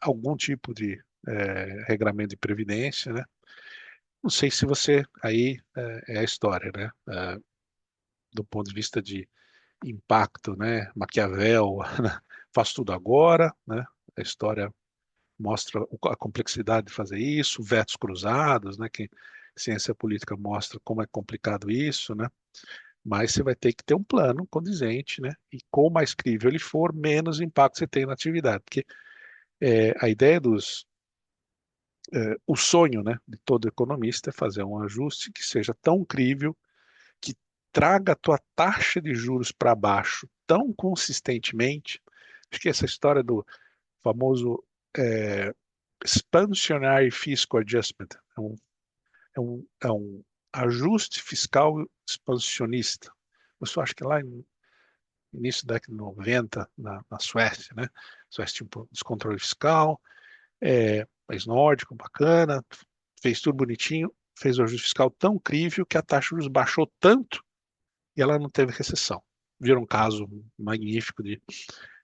algum tipo de regramento de previdência, né? Não sei se você, aí é a história, né? Do ponto de vista de impacto, né? Maquiavel, né? Faz tudo agora, né? A história mostra a complexidade de fazer isso, vetos cruzados, né? Que ciência política mostra como é complicado isso, né? Mas você vai ter que ter um plano condizente, né? E quanto mais crível ele for, menos impacto você tem na atividade, porque a ideia o sonho, né, de todo economista é fazer um ajuste que seja tão crível, que traga a tua taxa de juros para baixo tão consistentemente. Acho que essa história do famoso expansionary fiscal adjustment é um ajuste fiscal expansionista. Eu acho que lá no início da década de 90, na Suécia, né? A Suécia tinha um descontrole fiscal, país nórdico, bacana, fez tudo bonitinho, fez o ajuste fiscal tão crível que a taxa de juros baixou tanto e ela não teve recessão. Vira um caso magnífico de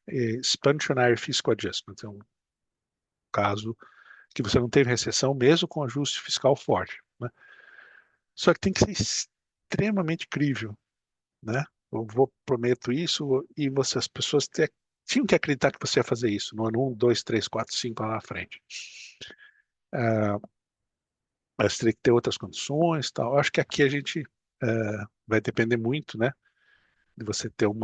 expansionary fiscal adjustment. É um caso que você não teve recessão mesmo com ajuste fiscal forte, né? Só que tem que ser extremamente crível, né? Eu prometo isso e as pessoas tinham que acreditar que você ia fazer isso no ano 1, 2, 3, 4, 5 lá na frente. Mas teria que ter outras condições, tal. Eu acho que aqui a gente vai depender muito, né, de você ter um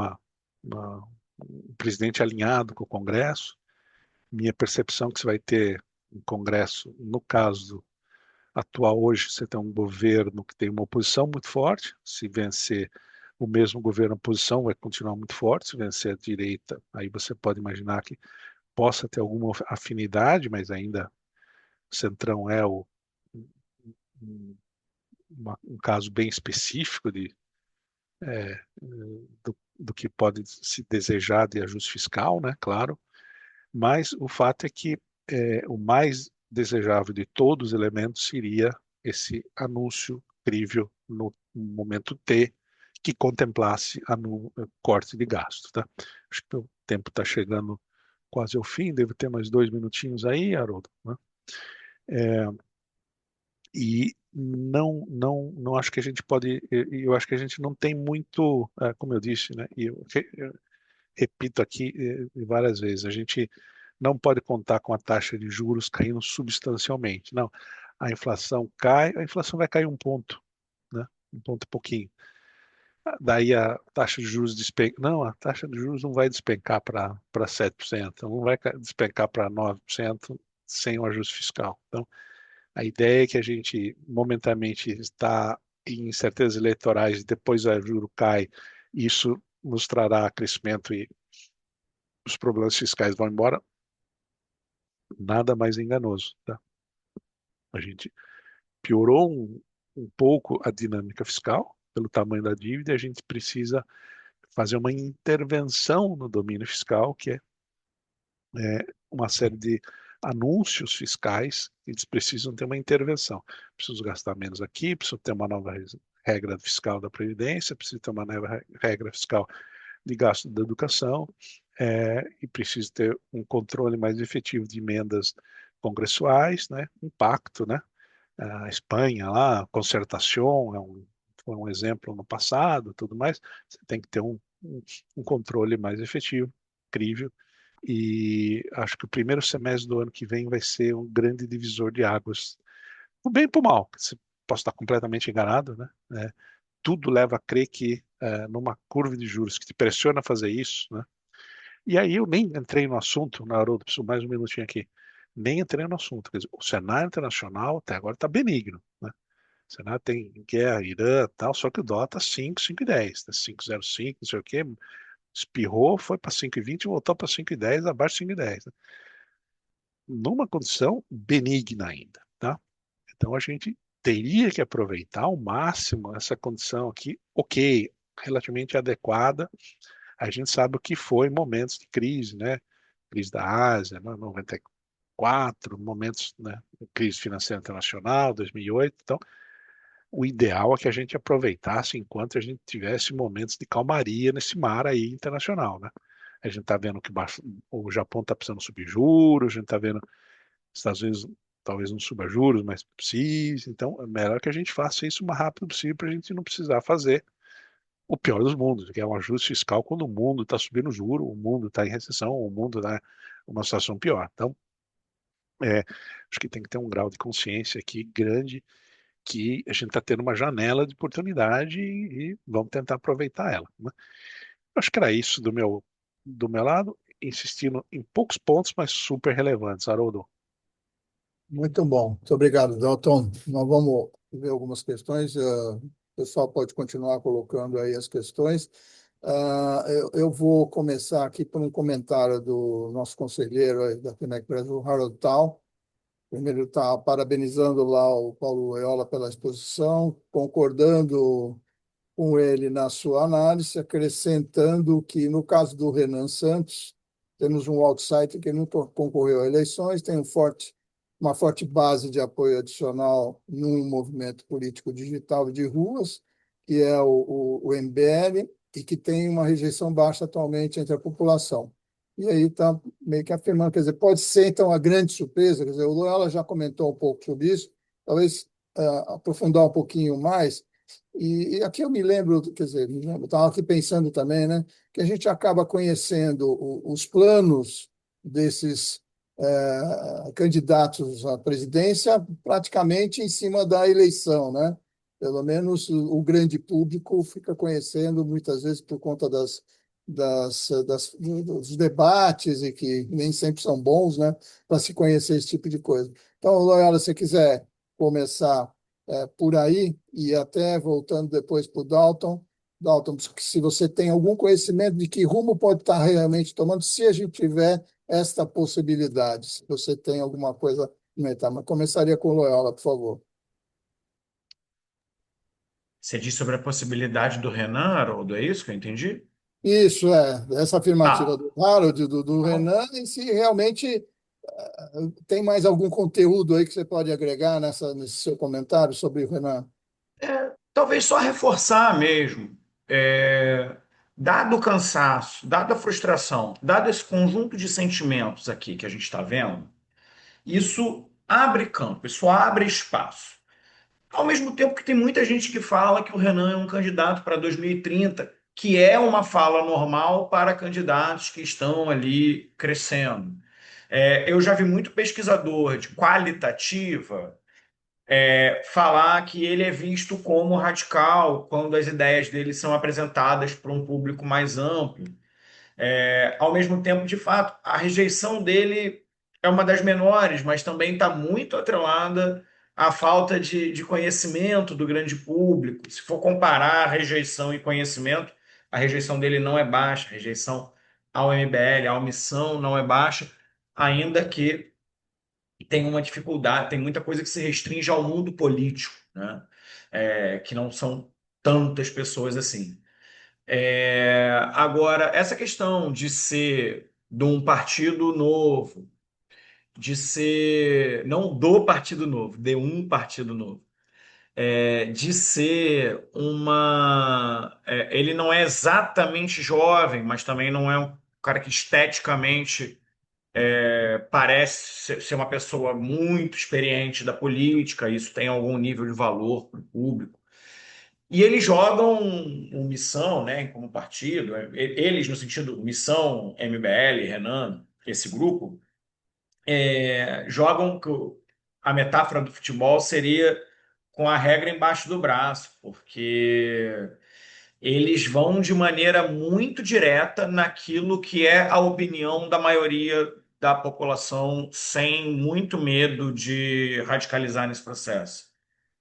presidente alinhado com o Congresso. Minha percepção é que você vai ter Congresso. No caso atual, hoje, você tem um governo que tem uma oposição muito forte. Se vencer o mesmo governo, a oposição vai continuar muito forte. Se vencer a direita, aí você pode imaginar que possa ter alguma afinidade, mas ainda o Centrão é um, um caso bem específico do que pode se desejar de ajuste fiscal, né? Claro. Mas o fato é que o mais desejável de todos os elementos seria esse anúncio crível no momento T, que contemplasse corte de gasto. Tá? Acho que o tempo está chegando quase ao fim, devo ter mais 2 minutinhos aí, Haroldo. Né? E não acho que a gente pode, eu acho que a gente não tem muito, como eu disse, né? E eu repito aqui várias vezes, a gente não pode contar com a taxa de juros caindo substancialmente. Não, a inflação cai, a inflação vai cair 1 ponto, né? 1 ponto e pouquinho. Daí a taxa de juros despenca. Não, a taxa de juros não vai despencar para 7%, não vai despencar para 9% sem o ajuste fiscal. Então, a ideia é que a gente momentaneamente está em incertezas eleitorais, depois o juro cai, isso nos trará crescimento e os problemas fiscais vão embora. Nada mais enganoso. Tá? A gente piorou um pouco a dinâmica fiscal pelo tamanho da dívida, e a gente precisa fazer uma intervenção no domínio fiscal, que é uma série de anúncios fiscais, eles precisam ter uma intervenção. Preciso gastar menos aqui, preciso ter uma nova regra fiscal da Previdência, preciso ter uma nova regra fiscal de gasto da educação, e preciso ter um controle mais efetivo de emendas congressuais, né, impacto, né, a Espanha lá, concertação, foi um exemplo no passado, tudo mais, você tem que ter um controle mais efetivo, crível, e acho que o primeiro semestre do ano que vem vai ser um grande divisor de águas, pro bem e pro mal, posso estar completamente enganado, né, tudo leva a crer que numa curva de juros que te pressiona a fazer isso, né, e aí eu nem entrei no assunto, na Haroldo, preciso mais um minutinho aqui. Nem entrei no assunto. Quer dizer, o cenário internacional até agora está benigno. Né? O cenário tem guerra, Irã tal, só que o dólar está 5, 5,10. Está 5,05, não sei o quê. Espirrou, foi para 5,20 e voltou para 5,10, abaixo de 5,10. Né? Numa condição benigna ainda. Tá? Então a gente teria que aproveitar ao máximo essa condição aqui, ok, relativamente adequada. A gente sabe o que foi momentos de crise, né? Crise da Ásia, né? 94, momentos, né? Crise financeira internacional, 2008. Então, o ideal é que a gente aproveitasse enquanto a gente tivesse momentos de calmaria nesse mar aí internacional, né? A gente está vendo que o Japão está precisando subir juros, a gente está vendo os Estados Unidos talvez não suba juros, mas precisa. Então, é melhor que a gente faça isso o mais rápido possível para a gente não precisar fazer o pior dos mundos, que é um ajuste fiscal quando o mundo está subindo juro, o mundo está em recessão, o mundo está em uma situação pior. Então, acho que tem que ter um grau de consciência aqui grande que a gente está tendo uma janela de oportunidade e vamos tentar aproveitar ela. Né? Acho que era isso do meu lado, insistindo em poucos pontos, mas super relevantes, Haroldo. Muito bom. Muito obrigado, Dalton. Nós vamos ver algumas questões. O pessoal pode continuar colocando aí as questões. Eu vou começar aqui por um comentário do nosso conselheiro aí da FINEC Brasil, Harold Tal. Primeiro, está parabenizando lá o Paulo Eola pela exposição, concordando com ele na sua análise, acrescentando que, no caso do Renan Santos, temos um outsider que nunca concorreu a eleições, tem uma forte base de apoio adicional num movimento político digital de ruas, que é o MBL, e que tem uma rejeição baixa atualmente entre a população. E aí está meio que afirmando, quer dizer, pode ser, então, a grande surpresa, quer dizer, o Loyola já comentou um pouco sobre isso, talvez aprofundar um pouquinho mais. E aqui eu me lembro, quer dizer, estava aqui pensando também, né, que a gente acaba conhecendo os planos desses candidatos à presidência praticamente em cima da eleição, né? Pelo menos o grande público fica conhecendo muitas vezes por conta das dos debates e que nem sempre são bons, né, para se conhecer esse tipo de coisa. Então, Loyola, se você quiser começar por aí e até voltando depois para o Dalton, Dalton, se você tem algum conhecimento de que rumo pode estar realmente tomando, se a gente tiver esta possibilidade, se você tem alguma coisa a comentar, mas começaria com o Loyola, por favor. Você disse sobre a possibilidade do Renan, Haroldo, é isso que eu entendi? Isso, essa afirmativa Ah, do Harold, do tá bom. Renan, e se realmente tem mais algum conteúdo aí que você pode agregar nesse seu comentário sobre o Renan? Talvez só reforçar mesmo. É, dado o cansaço, dada a frustração, dado esse conjunto de sentimentos aqui que a gente está vendo, isso abre campo, isso abre espaço. Ao mesmo tempo que tem muita gente que fala que o Renan é um candidato para 2030, que é uma fala normal para candidatos que estão ali crescendo. Eu já vi muito pesquisador de qualitativa falar que ele é visto como radical quando as ideias dele são apresentadas para um público mais amplo. Ao mesmo tempo, de fato, a rejeição dele é uma das menores, mas também está muito atrelada à falta de conhecimento do grande público. Se for comparar rejeição e conhecimento, a rejeição dele não é baixa, a rejeição ao MBL, à omissão não é baixa, ainda que tem uma dificuldade, tem muita coisa que se restringe ao mundo político, né? Que não são tantas pessoas assim. Agora, essa questão de ser de um partido novo, de ser, não do partido novo, de um partido novo, de ser ele não é exatamente jovem, mas também não é um cara que esteticamente parece ser uma pessoa muito experiente da política, isso tem algum nível de valor para o público. E eles jogam Missão, né, como partido, eles no sentido Missão, MBL, Renan, esse grupo, jogam a metáfora do futebol seria com a regra embaixo do braço, porque eles vão de maneira muito direta naquilo que é a opinião da maioria da população, sem muito medo de radicalizar nesse processo.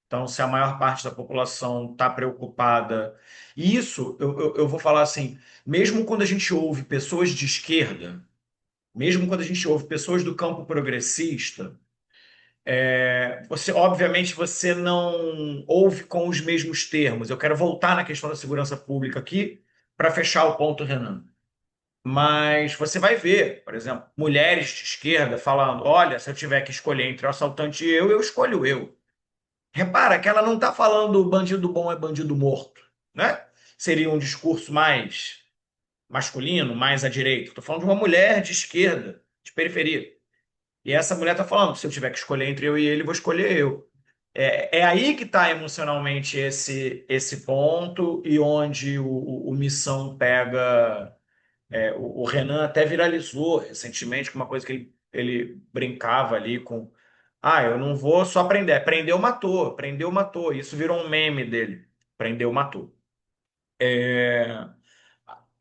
Então, se a maior parte da população está preocupada, e isso eu vou falar assim, mesmo quando a gente ouve pessoas de esquerda, mesmo quando a gente ouve pessoas do campo progressista, obviamente você não ouve com os mesmos termos. Eu quero voltar na questão da segurança pública aqui para fechar o ponto, Renan. Mas você vai ver, por exemplo, mulheres de esquerda falando: olha, se eu tiver que escolher entre o assaltante e eu escolho eu. Repara que ela não está falando bandido bom é bandido morto, né? Seria um discurso mais masculino, mais à direita. Estou falando de uma mulher de esquerda, de periferia. E essa mulher está falando: se eu tiver que escolher entre eu e ele, vou escolher eu. É aí que está emocionalmente esse ponto e onde o Missão pega. O Renan até viralizou recentemente com uma coisa que ele brincava ali com. Ah, eu não vou só prender. Prendeu, matou. Prendeu, matou. Isso virou um meme dele. Prendeu, matou.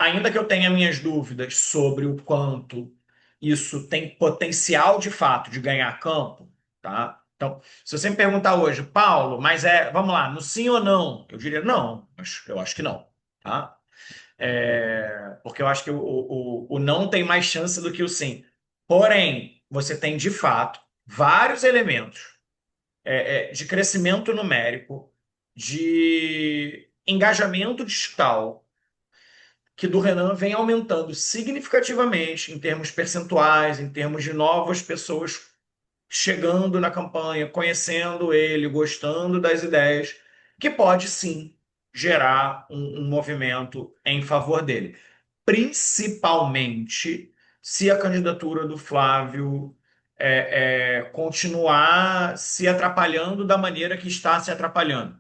Ainda que eu tenha minhas dúvidas sobre o quanto isso tem potencial de fato de ganhar campo, tá? Então, se você me perguntar hoje, Paulo, mas vamos lá, no sim ou não? Eu diria não, mas eu acho que não, tá? Porque eu acho que o não tem mais chance do que o sim. Porém, você tem de fato vários elementos de crescimento numérico, de engajamento digital que do Renan vem aumentando significativamente em termos percentuais, em termos de novas pessoas chegando na campanha, conhecendo ele, gostando das ideias, que pode sim gerar um movimento em favor dele. Principalmente se a candidatura do Flávio continuar se atrapalhando da maneira que está se atrapalhando.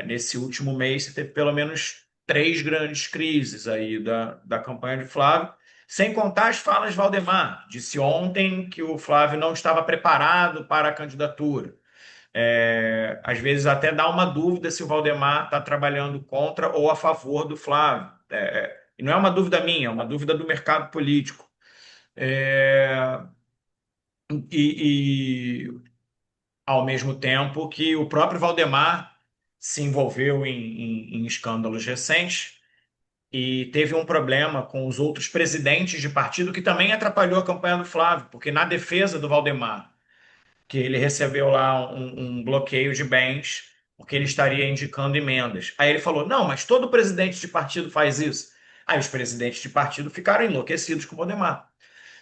Nesse último mês, você teve pelo menos três grandes crises aí da campanha de Flávio, sem contar as falas de Valdemar. Disse ontem que o Flávio não estava preparado para a candidatura. Às vezes até dá uma dúvida se o Valdemar está trabalhando contra ou a favor do Flávio. E não é uma dúvida minha, é uma dúvida do mercado político. É, e, ao mesmo tempo que o próprio Valdemar se envolveu em escândalos recentes e teve um problema com os outros presidentes de partido que também atrapalhou a campanha do Flávio, porque na defesa do Valdemar, que ele recebeu lá um bloqueio de bens, porque ele estaria indicando emendas. Aí ele falou: não, mas todo presidente de partido faz isso. Aí os presidentes de partido ficaram enlouquecidos com o Valdemar.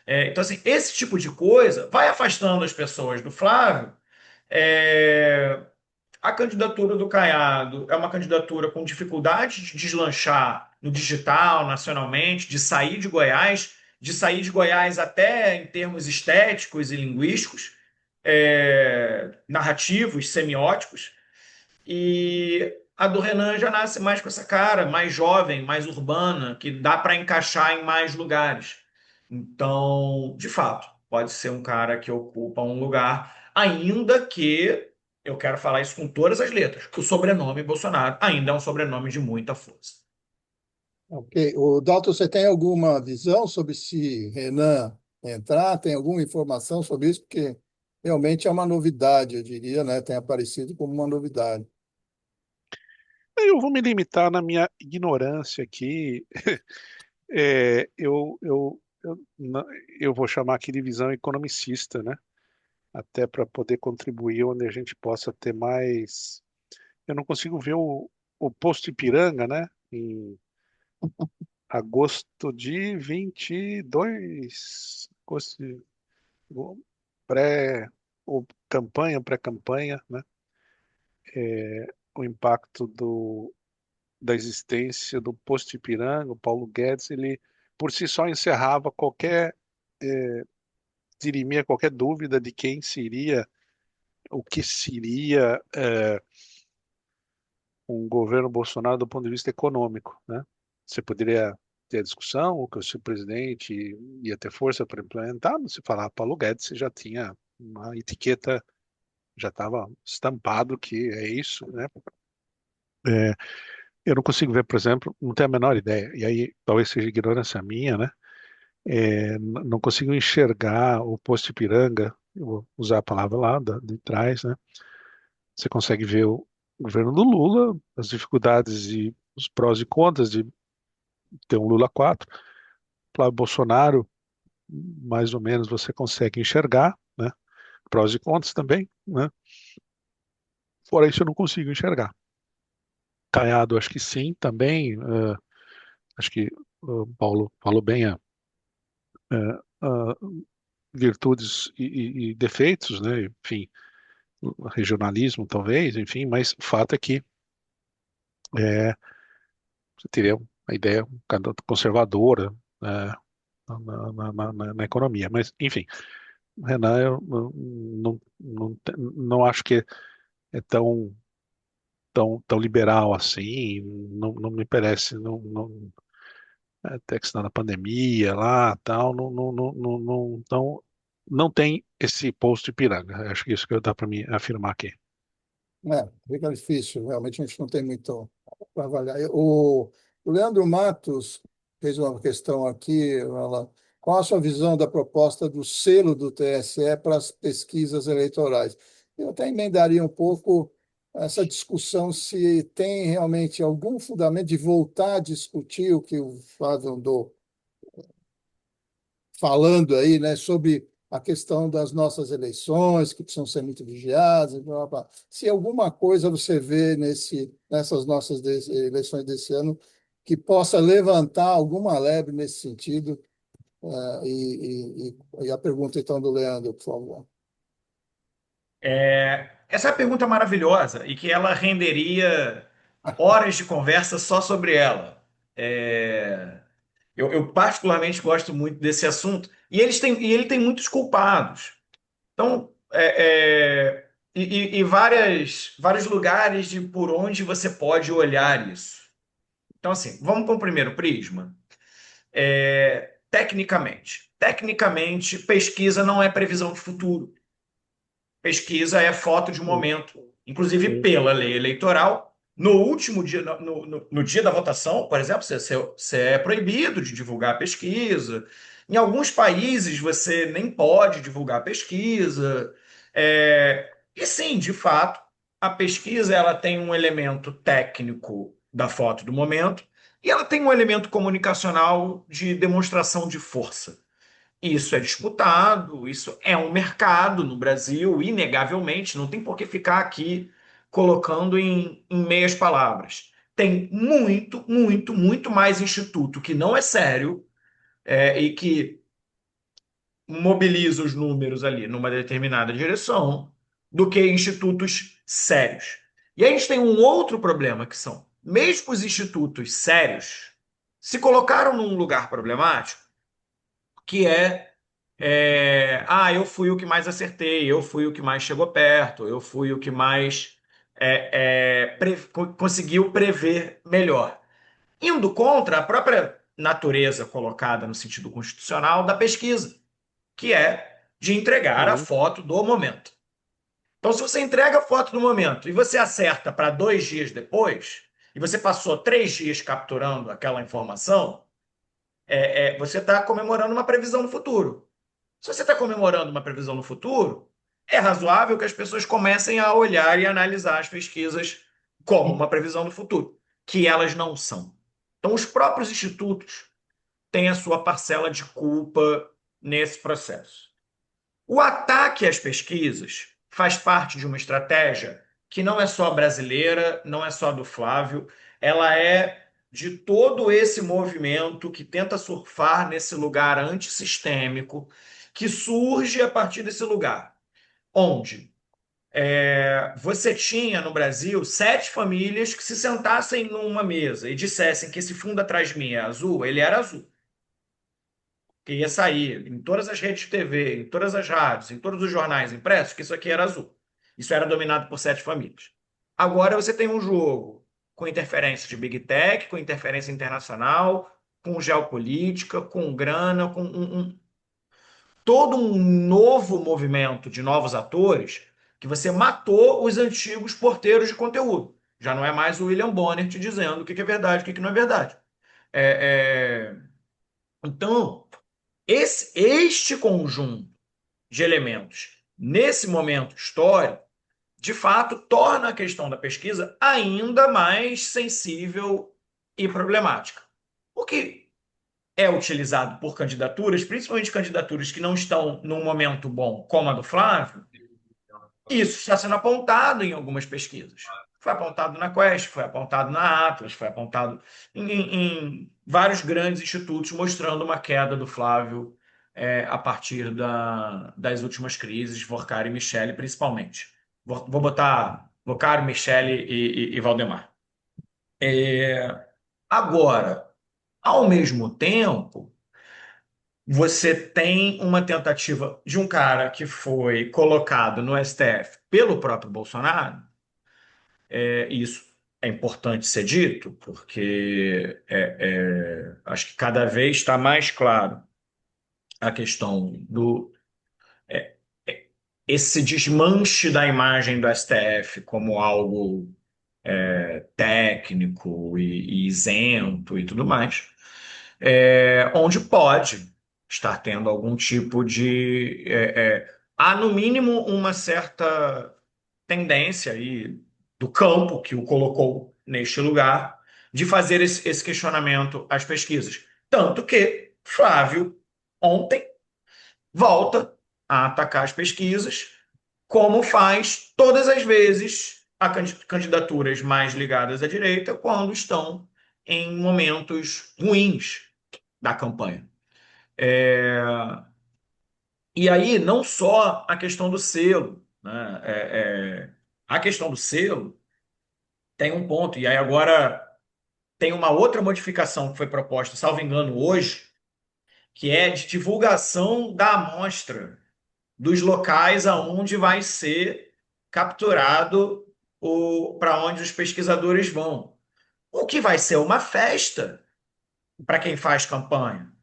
Então, assim, esse tipo de coisa vai afastando as pessoas do Flávio. É, a candidatura do Caiado é uma candidatura com dificuldade de deslanchar no digital, nacionalmente, de sair de Goiás até em termos estéticos e linguísticos, narrativos, semióticos. E a do Renan já nasce mais com essa cara, mais jovem, mais urbana, que dá para encaixar em mais lugares. Então, de fato, pode ser um cara que ocupa um lugar, ainda que eu quero falar isso com todas as letras, que o sobrenome Bolsonaro ainda é um sobrenome de muita força. Ok. O Dalton, você tem alguma visão sobre se Renan entrar? Tem alguma informação sobre isso? Porque realmente é uma novidade, eu diria, né? Tem aparecido como uma novidade. Eu vou me limitar na minha ignorância aqui. Eu vou chamar aqui de visão economicista, né? Até para poder contribuir onde a gente possa ter mais. Eu não consigo ver o posto Ipiranga, né? Em agosto de 22, o pré, o pré-campanha, né? O impacto da existência do posto Ipiranga, o Paulo Guedes, ele por si só encerrava dirimia qualquer dúvida de quem seria, o que seria um governo Bolsonaro do ponto de vista econômico, né? Você poderia ter a discussão, o que o seu presidente ia ter força para implementar, mas se falar Paulo Guedes, você já tinha uma etiqueta, já estava estampado que é isso, né? É, eu não consigo ver, por exemplo, não tenho a menor ideia, e aí talvez seja ignorância minha, né? Não consigo enxergar o posto Ipiranga, eu vou usar a palavra lá de trás, né? Você consegue ver o governo do Lula, as dificuldades e os prós e contras de ter um Lula 4. Flávio Bolsonaro, mais ou menos você consegue enxergar, né? Prós e contras também, né? Fora isso eu não consigo enxergar. Caiado, acho que sim, também. Acho que o Paulo falou bem virtudes e defeitos, né? Enfim, regionalismo talvez, enfim, mas o fato é que é, você teria uma ideia um tanto conservadora, na economia. Mas, enfim, Renan, eu não acho que é tão liberal assim, não me parece, até questão da pandemia lá, tal, não tem esse posto Ipiranga. Acho que isso que dá para me afirmar aqui. Fica difícil, realmente a gente não tem muito para avaliar. O Leandro Matos fez uma questão aqui, qual a sua visão da proposta do selo do TSE para as pesquisas eleitorais? Eu até emendaria um pouco essa discussão se tem realmente algum fundamento de voltar a discutir o que o Flávio andou falando aí, né, sobre a questão das nossas eleições, que precisam ser muito vigiadas, e blá, blá, blá. Se alguma coisa você vê nessas nossas eleições desse ano que possa levantar alguma lebre nesse sentido, e a pergunta então do Leandro, por favor. Essa é a pergunta maravilhosa e que ela renderia horas de conversa só sobre ela. Eu particularmente gosto muito desse assunto e ele tem muitos culpados. Então, e vários lugares de por onde você pode olhar isso. Então, assim, vamos com o primeiro prisma. Tecnicamente, pesquisa não é previsão de futuro. Pesquisa é foto de Sim, momento. Inclusive, sim, pela lei eleitoral, No último dia, no dia da votação, por exemplo, você é proibido de divulgar a pesquisa. Em alguns países, você nem pode divulgar a pesquisa. E sim, de fato, a pesquisa ela tem um elemento técnico da foto do momento e ela tem um elemento comunicacional de demonstração de força. Isso é disputado, isso é um mercado no Brasil, inegavelmente, não tem por que ficar aqui colocando em meias palavras. Tem muito, muito, muito mais instituto que não é sério, e que mobiliza os números ali numa determinada direção do que institutos sérios. E aí a gente tem um outro problema que são, mesmo os institutos sérios se colocaram num lugar problemático, que eu fui o que mais acertei, eu fui o que mais chegou perto, eu fui o que mais conseguiu prever melhor. Indo contra a própria natureza colocada no sentido constitucional da pesquisa, que é de entregar a Uhum. foto do momento. Então, se você entrega a foto do momento e você acerta para 2 dias depois, e você passou 3 dias capturando aquela informação, você está comemorando uma previsão no futuro. Se você está comemorando uma previsão no futuro, é razoável que as pessoas comecem a olhar e analisar as pesquisas como uma previsão do futuro, que elas não são. Então, os próprios institutos têm a sua parcela de culpa nesse processo. O ataque às pesquisas faz parte de uma estratégia que não é só brasileira, não é só do Flávio, ela é de todo esse movimento que tenta surfar nesse lugar antissistêmico, que surge a partir desse lugar, onde você tinha no Brasil 7 famílias que se sentassem numa mesa e dissessem que esse fundo atrás de mim é azul, ele era azul, que ia sair em todas as redes de TV, em todas as rádios, em todos os jornais impressos, que isso aqui era azul. Isso era dominado por 7 famílias. Agora você tem um jogo com interferência de Big Tech, com interferência internacional, com geopolítica, com grana, com todo um novo movimento de novos atores que você matou os antigos porteiros de conteúdo. Já não é mais o William Bonner te dizendo o que é verdade, o que não é verdade. Então, este conjunto de elementos, nesse momento histórico, de fato, torna a questão da pesquisa ainda mais sensível e problemática. O que é utilizado por candidaturas, principalmente candidaturas que não estão num momento bom, como a do Flávio, isso está sendo apontado em algumas pesquisas. Foi apontado na Quest, foi apontado na Atlas, foi apontado em vários grandes institutos, mostrando uma queda do Flávio a partir das últimas crises, Vorkar e Michele, principalmente. Vou botar Vorkar, Michele e Valdemar. Agora, ao mesmo tempo, você tem uma tentativa de um cara que foi colocado no STF pelo próprio Bolsonaro. Isso é importante ser dito, porque acho que cada vez está mais claro a questão do esse desmanche da imagem do STF como algo técnico e isento e tudo mais, onde pode estar tendo algum tipo de há no mínimo uma certa tendência aí do campo que o colocou neste lugar de fazer esse questionamento às pesquisas. Tanto que Flávio, ontem, volta a atacar as pesquisas, como faz todas as vezes a candidaturas mais ligadas à direita quando estão em momentos ruins da campanha. E aí, não só a questão do selo, né? A questão do selo tem um ponto, e aí agora tem uma outra modificação que foi proposta, salvo engano, hoje, que é de divulgação da amostra dos locais aonde vai ser capturado para onde os pesquisadores vão. O que vai ser uma festa para quem faz campanha.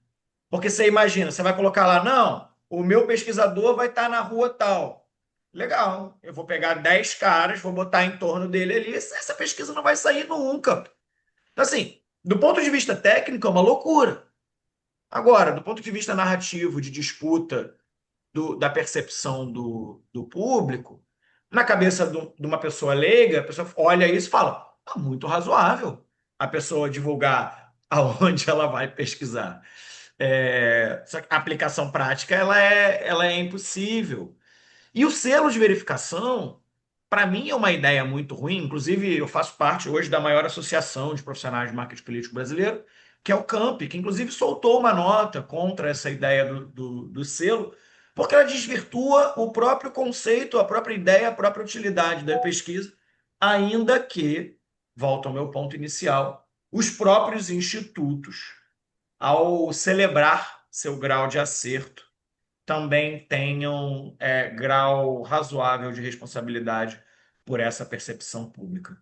Porque você imagina, você vai colocar lá, não, o meu pesquisador vai estar na rua tal. legal, eu vou pegar 10 caras, vou botar em torno dele ali, essa pesquisa não vai sair nunca. Então, assim, do ponto de vista técnico, é uma loucura. Agora, do ponto de vista narrativo, de disputa da percepção do público, na cabeça de uma pessoa leiga, a pessoa olha isso e fala: "Ah, muito razoável a pessoa divulgar aonde ela vai pesquisar." Só que a aplicação prática ela é impossível. E o selo de verificação, para mim, é uma ideia muito ruim. Inclusive, eu faço parte hoje da maior associação de profissionais de marketing político brasileiro, que é o CAMP, que inclusive soltou uma nota contra essa ideia do selo, porque ela desvirtua o próprio conceito, a própria ideia, a própria utilidade da pesquisa, ainda que, volto ao meu ponto inicial, os próprios institutos, ao celebrar seu grau de acerto, também tenham grau razoável de responsabilidade por essa percepção pública.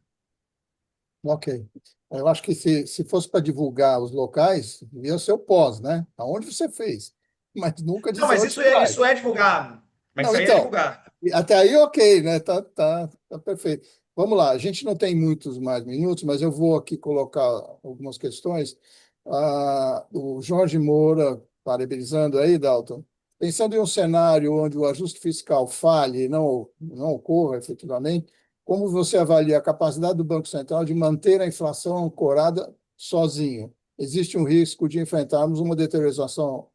Ok. Eu acho que se fosse para divulgar os locais, devia ser o pós, né? Aonde você fez, mas nunca Não, dizer mas onde isso você é, vai. isso é divulgado. Mas Não, isso aí é então, divulgado. até aí ok, né? Tá perfeito. Vamos lá, a gente não tem muitos mais minutos, mas eu vou aqui colocar algumas questões. O Jorge Moura, parabenizando aí, Dalton, pensando em um cenário onde o ajuste fiscal falhe e não ocorra efetivamente, como você avalia a capacidade do Banco Central de manter a inflação ancorada sozinho? Existe um risco de enfrentarmos uma deterioração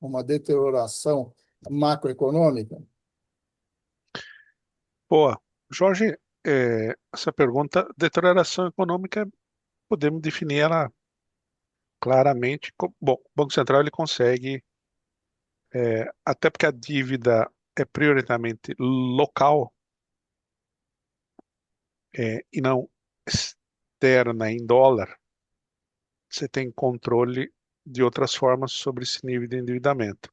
macroeconômica? Boa. Jorge, essa pergunta, deterioração econômica, podemos definir ela claramente. Bom, o Banco Central ele consegue, até porque a dívida é prioritariamente local, e não externa em dólar, você tem controle de outras formas sobre esse nível de endividamento.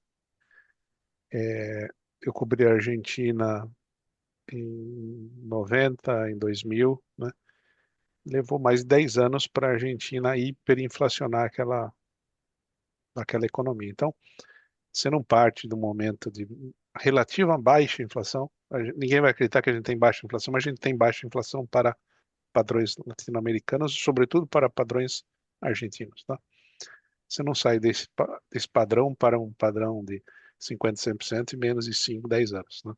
Eu cobri a Argentina em 90, em 2000, né? Levou mais 10 anos para a Argentina hiperinflacionar aquela economia. Então, você não parte do momento de relativa baixa inflação. Ninguém vai acreditar que a gente tem baixa inflação, mas a gente tem baixa inflação para padrões latino-americanos, sobretudo para padrões argentinos, tá? Você não sai desse padrão para um padrão de 50, 100% em menos de 5, 10 anos, né?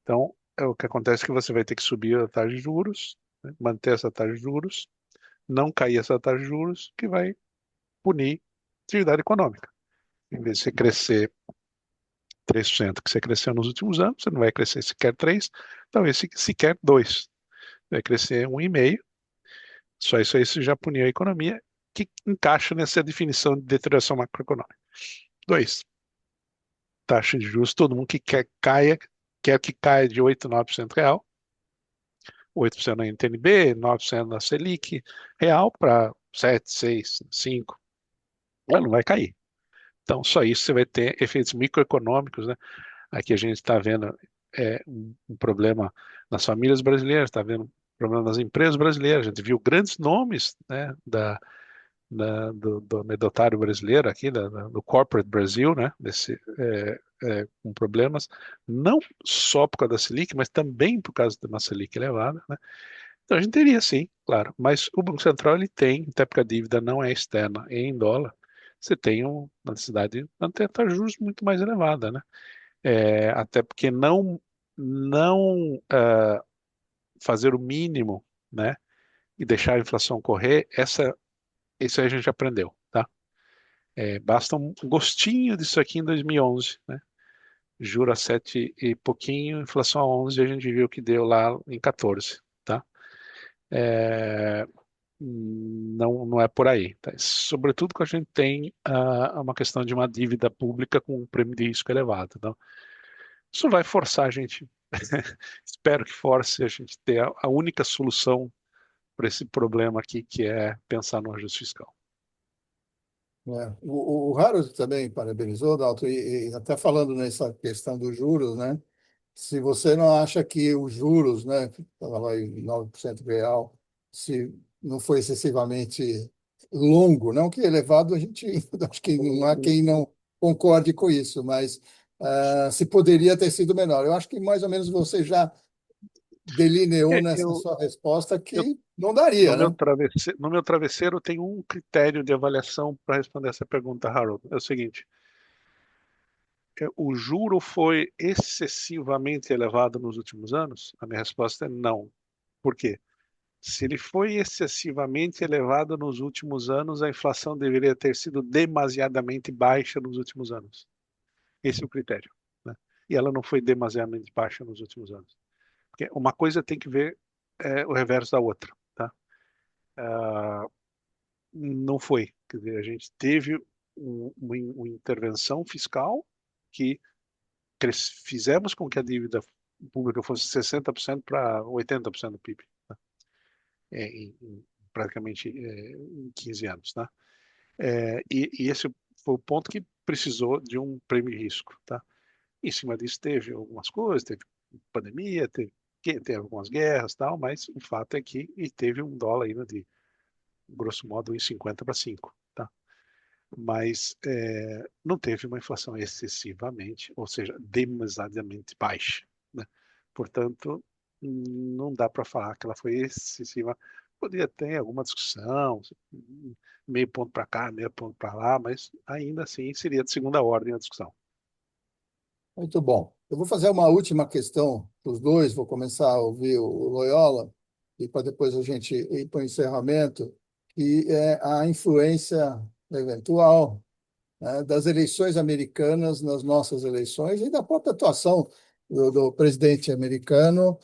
Então, o que acontece é que você vai ter que subir a taxa de juros, né, manter essa taxa de juros, não cair essa taxa de juros, que vai punir a atividade econômica. Em vez de você crescer 3%, que você cresceu nos últimos anos, você não vai crescer sequer 3%, talvez sequer 2%. Vai crescer 1,5%. Só isso aí você já puniu a economia, que encaixa nessa definição de deterioração macroeconômica. 2, taxa de juros, todo mundo que quer que caia de 8%, 9% real, 8% na NTNB, 9% na Selic real para 7, 6, 5. Ela não vai cair. Então, só isso você vai ter efeitos microeconômicos, né? Aqui a gente está vendo um problema nas famílias brasileiras, está vendo um problema nas empresas brasileiras. A gente viu grandes nomes, né, do anedotário brasileiro aqui, do Corporate Brasil, né, com problemas, não só por causa da Selic, mas também por causa de uma Selic elevada, né? Então a gente teria sim, claro, mas o Banco Central ele tem, até porque a dívida não é externa é em dólar, você tem uma necessidade de manter a taxa de juros muito mais elevada, né? Até porque não fazer o mínimo, né, e deixar a inflação correr, isso aí a gente aprendeu, tá? Basta um gostinho disso aqui em 2011, né? Juro a 7 e pouquinho, inflação a 11, a gente viu que deu lá em 14, tá? É, não é por aí, tá? Sobretudo quando a gente tem uma questão de uma dívida pública com um prêmio de risco elevado. Então, isso vai forçar a gente, espero que force a gente ter a única solução para esse problema aqui, que é pensar no ajuste fiscal. O Harold também parabenizou, Dalton, e até falando nessa questão dos juros, né? Se você não acha que os juros, né, estava lá em 9% real, se não foi excessivamente longo, não que elevado, a gente acho que não há quem não concorde com isso, mas se poderia ter sido menor. Eu acho que mais ou menos você já delineou É, nessa eu, sua resposta eu, que não daria, né? no meu travesseiro tem um critério de avaliação para responder essa pergunta, Harold. É o seguinte: o juro foi excessivamente elevado nos últimos anos? A minha resposta é não. Por quê? Se ele foi excessivamente elevado nos últimos anos, a inflação deveria ter sido demasiadamente baixa nos últimos anos. Esse é o critério, né? E ela não foi demasiadamente baixa nos últimos anos. Porque uma coisa tem que ver o reverso da outra, tá? Não foi. Quer dizer, a gente teve uma intervenção fiscal que fizemos com que a dívida pública fosse 60% para 80% do PIB, tá? Praticamente em 15 anos, tá? E esse foi o ponto que precisou de um prêmio de risco, tá? Em cima disso teve algumas coisas, teve pandemia, teve algumas guerras, tal, mas o fato é que e teve um dólar ainda de grosso modo em 50 para 5, tá? Mas não teve uma inflação excessivamente, ou seja, demasiadamente baixa, né? Portanto, não dá para falar que ela foi excessiva. Poderia ter alguma discussão, meio ponto para cá, meio ponto para lá, mas ainda assim seria de segunda ordem a discussão. Muito bom. Eu vou fazer uma última questão para os dois, vou começar a ouvir o Loyola, e para depois a gente ir para o encerramento, que é a influência eventual, né, das eleições americanas nas nossas eleições e da própria atuação do presidente americano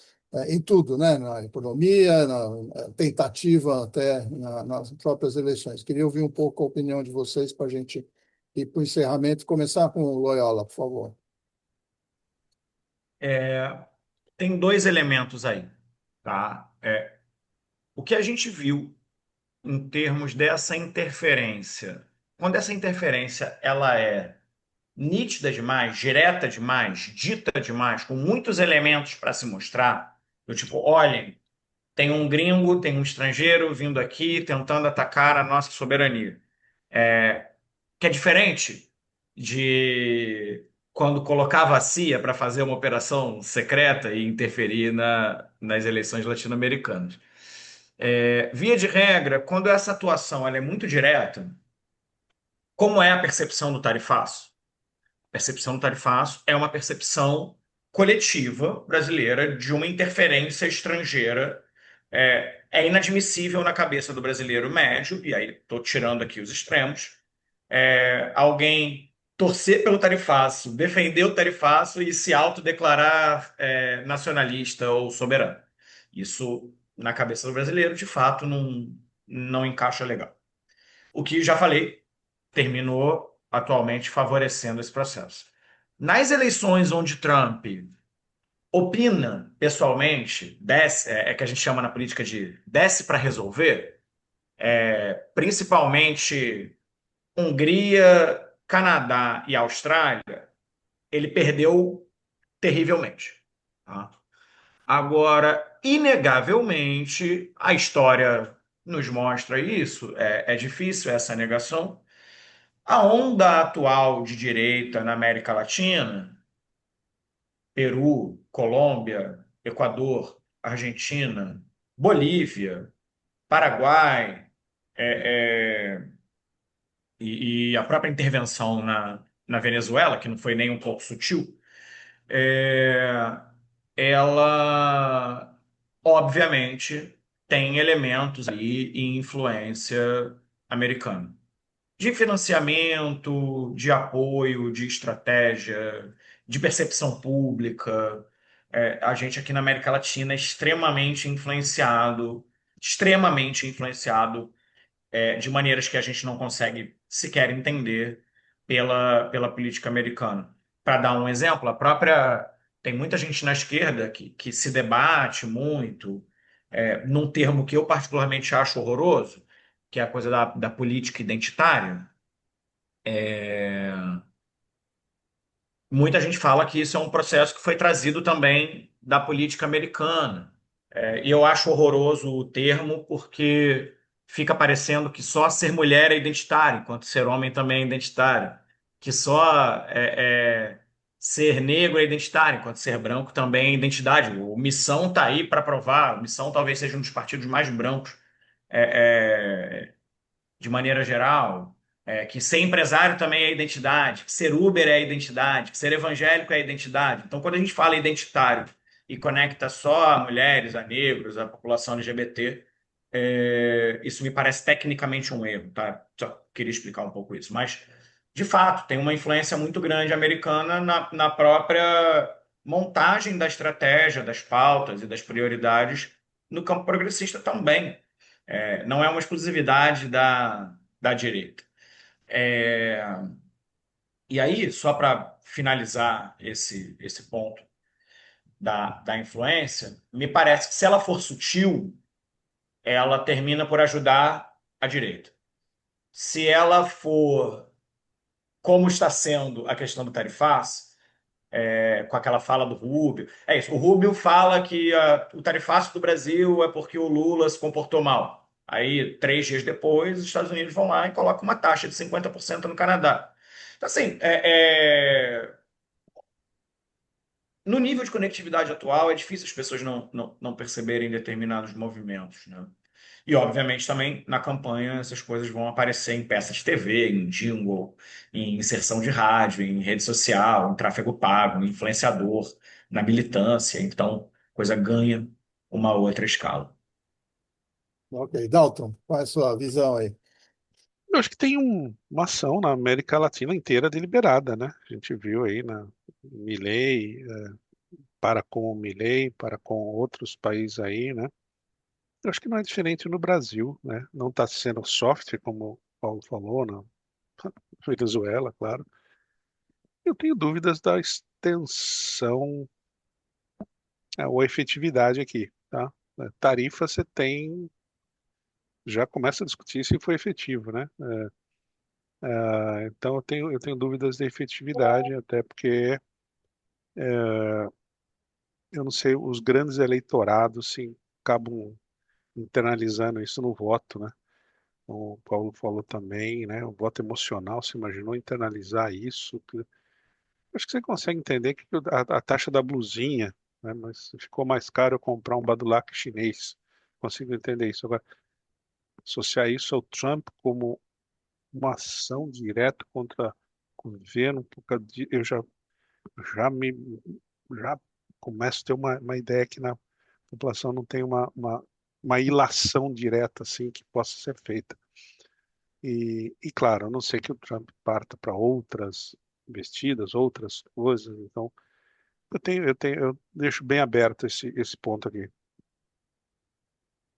em tudo, né, na economia, na tentativa até nas próprias eleições. Queria ouvir um pouco a opinião de vocês para a gente ir para o encerramento. Começar com o Loyola, por favor. Tem dois elementos aí, tá? O que a gente viu em termos dessa interferência, quando essa interferência ela é nítida demais, direta demais, dita demais, com muitos elementos para se mostrar, do tipo, olhem, tem um gringo, tem um estrangeiro vindo aqui tentando atacar a nossa soberania. Que é diferente de quando colocava a CIA para fazer uma operação secreta e interferir nas eleições latino-americanas. Via de regra, quando essa atuação ela é muito direta, como é a percepção do tarifaço? A percepção do tarifaço é uma percepção coletiva brasileira de uma interferência estrangeira. É inadmissível na cabeça do brasileiro médio, e aí estou tirando aqui os extremos, alguém torcer pelo tarifaço, defender o tarifaço e se autodeclarar nacionalista ou soberano. Isso, na cabeça do brasileiro, de fato, não encaixa legal. O que já falei, terminou atualmente favorecendo esse processo. Nas eleições onde Trump opina pessoalmente, desce, que a gente chama na política de desce para resolver, principalmente Hungria, Canadá e Austrália, ele perdeu terrivelmente. Tá? Agora, inegavelmente, a história nos mostra isso, é difícil essa negação. A onda atual de direita na América Latina, Peru, Colômbia, Equador, Argentina, Bolívia, Paraguai, é, é, e a própria intervenção na Venezuela, que não foi nem um pouco sutil, é, ela obviamente tem elementos aí e influência americana. De financiamento, de apoio, de estratégia, de percepção pública. A gente aqui na América Latina é extremamente influenciado de maneiras que a gente não consegue sequer entender pela política americana. Para dar um exemplo, tem muita gente na esquerda que se debate muito num termo que eu particularmente acho horroroso, que é a coisa da política identitária. Muita gente fala que isso é um processo que foi trazido também da política americana. E eu acho horroroso o termo porque fica parecendo que só ser mulher é identitário, enquanto ser homem também é identitário. Que só ser negro é identitário, enquanto ser branco também é identidade. O Missão está aí para provar. O Missão talvez seja um dos partidos mais brancos de maneira geral, que ser empresário também é identidade, que ser Uber é identidade, que ser evangélico é identidade. Então, quando a gente fala identitário e conecta só a mulheres, a negros, a população LGBT, isso me parece tecnicamente um erro, tá? Só queria explicar um pouco isso. Mas, de fato, tem uma influência muito grande americana na própria montagem da estratégia, das pautas e das prioridades no campo progressista também. Não é uma exclusividade da direita. É, e aí, só para finalizar esse ponto da influência, me parece que se ela for sutil, ela termina por ajudar a direita. Se ela for, como está sendo a questão do tarifaço, com aquela fala do Rubio. É isso. O Rubio fala que o tarifaço do Brasil é porque o Lula se comportou mal. Aí, 3 dias depois, os Estados Unidos vão lá e colocam uma taxa de 50% no Canadá. Então, assim, no nível de conectividade atual, é difícil as pessoas não perceberem determinados movimentos, né? E, obviamente, também na campanha essas coisas vão aparecer em peças de TV, em jingle, em inserção de rádio, em rede social, em tráfego pago, em influenciador, na militância. Então, a coisa ganha uma outra escala. Ok, Dalton, qual é a sua visão aí? Eu acho que tem uma ação na América Latina inteira deliberada, né? A gente viu aí na Milei, para com o Milei, para com outros países aí, né? Eu acho que não é diferente no Brasil, né? Não está sendo soft, como o Paulo falou, na Venezuela, claro. Eu tenho dúvidas da extensão, ou efetividade aqui, tá? Tarifa você tem, já começa a discutir se foi efetivo, né? Então eu tenho dúvidas da efetividade, até porque eu não sei, os grandes eleitorados se acabam internalizando isso no voto, né? O Paulo falou também, né? O voto emocional, se imaginou internalizar isso? Acho que você consegue entender que a taxa da blusinha, né? Mas ficou mais caro eu comprar um Badulac chinês. Consigo entender isso. Agora, associar isso ao Trump como uma ação direta contra o governo, eu já me já começo a ter uma ideia que na população não tem uma ilação direta assim que possa ser feita. E claro, a não ser que o Trump parta para outras investidas, outras coisas. Então, eu deixo bem aberto esse ponto aqui.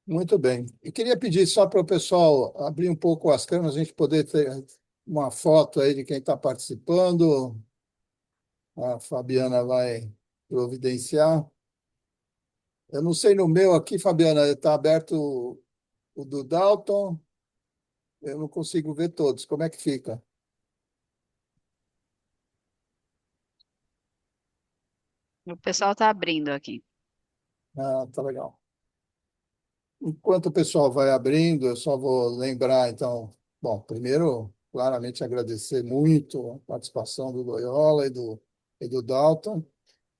Muito bem. Eu queria pedir só para o pessoal abrir um pouco as câmeras, a gente poder ter uma foto aí de quem está participando. A Fabiana vai providenciar. Eu não sei no meu aqui, Fabiana, está aberto o do Dalton. Eu não consigo ver todos. Como é que fica? O pessoal está abrindo aqui. Ah, tá legal. Enquanto o pessoal vai abrindo, eu só vou lembrar, então, bom, primeiro, claramente agradecer muito a participação do Loyola e do Dalton,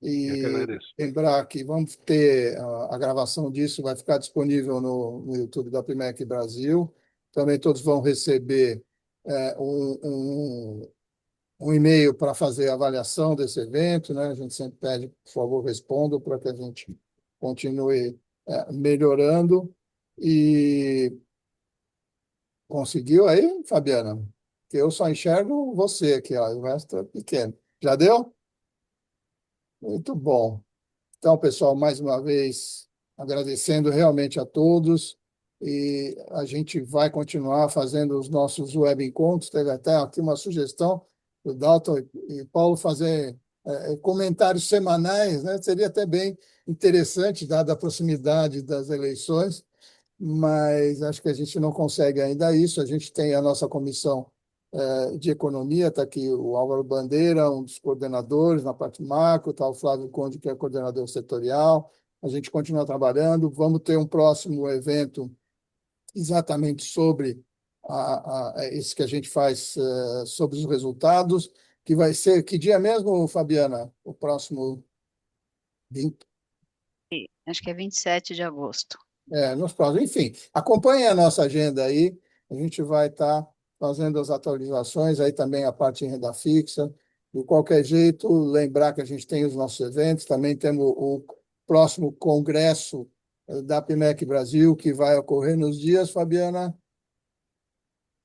Eu que e agradeço. lembrar que vamos ter a gravação disso, vai ficar disponível no YouTube da Primec Brasil. Também todos vão receber um e-mail para fazer a avaliação desse evento, né? A gente sempre pede, por favor, respondam para que a gente continue melhorando. E conseguiu aí, Fabiana? Que eu só enxergo você aqui, ó, o resto é pequeno. Já deu? Muito bom. Então, pessoal, mais uma vez, agradecendo realmente a todos. E a gente vai continuar fazendo os nossos web encontros. Teve até aqui uma sugestão do Dalton e Paulo fazer comentários semanais, né? Seria até bem interessante, dada a proximidade das eleições, mas acho que a gente não consegue ainda isso. A gente tem a nossa comissão de economia, está aqui o Álvaro Bandeira, um dos coordenadores na parte macro, está o Flávio Conde, que é coordenador setorial. A gente continua trabalhando. Vamos ter um próximo evento exatamente sobre esse que a gente faz sobre os resultados. que vai ser, que dia mesmo, Fabiana? O próximo 20, Acho que é 27 de agosto. nos próximos. Enfim, acompanhe a nossa agenda aí. A gente vai estar fazendo as atualizações, aí também a parte em renda fixa. De qualquer jeito, lembrar que a gente tem os nossos eventos, também temos o próximo congresso da PMEC Brasil, que vai ocorrer nos dias, Fabiana.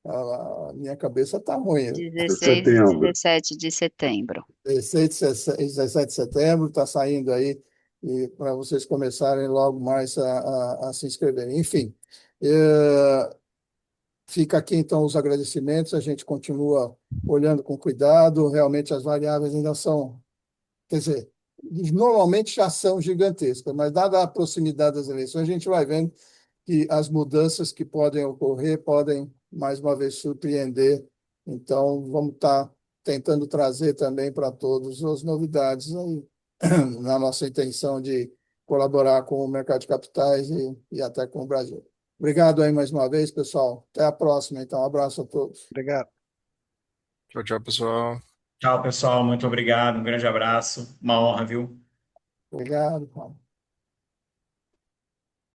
A minha cabeça está ruim. 16 e 17 de setembro. 16, 17 de setembro, está saindo aí, e para vocês começarem logo mais a se inscreverem. Enfim, fica aqui então os agradecimentos, a gente continua olhando com cuidado, realmente as variáveis ainda são, quer dizer, normalmente já são gigantescas, mas dada a proximidade das eleições, a gente vai vendo que as mudanças que podem ocorrer podem, mais uma vez, surpreender. Então, vamos estar tentando trazer também para todos as novidades aí, na nossa intenção de colaborar com o mercado de capitais e até com o Brasil. Obrigado aí mais uma vez, pessoal. Até a próxima, então. Um abraço a todos. Obrigado. Tchau, tchau, pessoal. Tchau, pessoal. Muito obrigado. Um grande abraço. Uma honra, viu? Obrigado, Paulo.